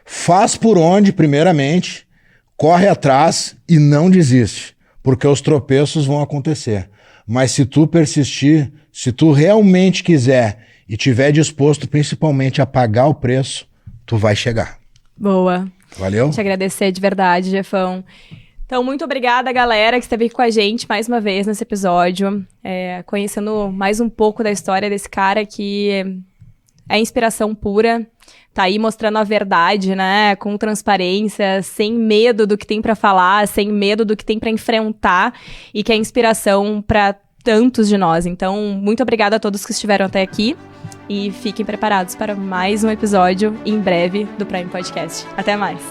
faz por onde, primeiramente, corre atrás e não desiste, porque os tropeços vão acontecer. Mas se tu persistir, se tu realmente quiser e tiver disposto, principalmente, a pagar o preço, tu vai chegar. Boa. Valeu? Te agradecer de verdade, Jefão. Então, muito obrigada, galera, que esteve aqui com a gente mais uma vez nesse episódio, conhecendo mais um pouco da história desse cara que é inspiração pura, tá aí mostrando a verdade, né, com transparência, sem medo do que tem pra falar, sem medo do que tem pra enfrentar, e que é inspiração pra tantos de nós. Então, muito obrigada a todos que estiveram até aqui. E fiquem preparados para mais um episódio em breve do Prime Podcast. Até mais!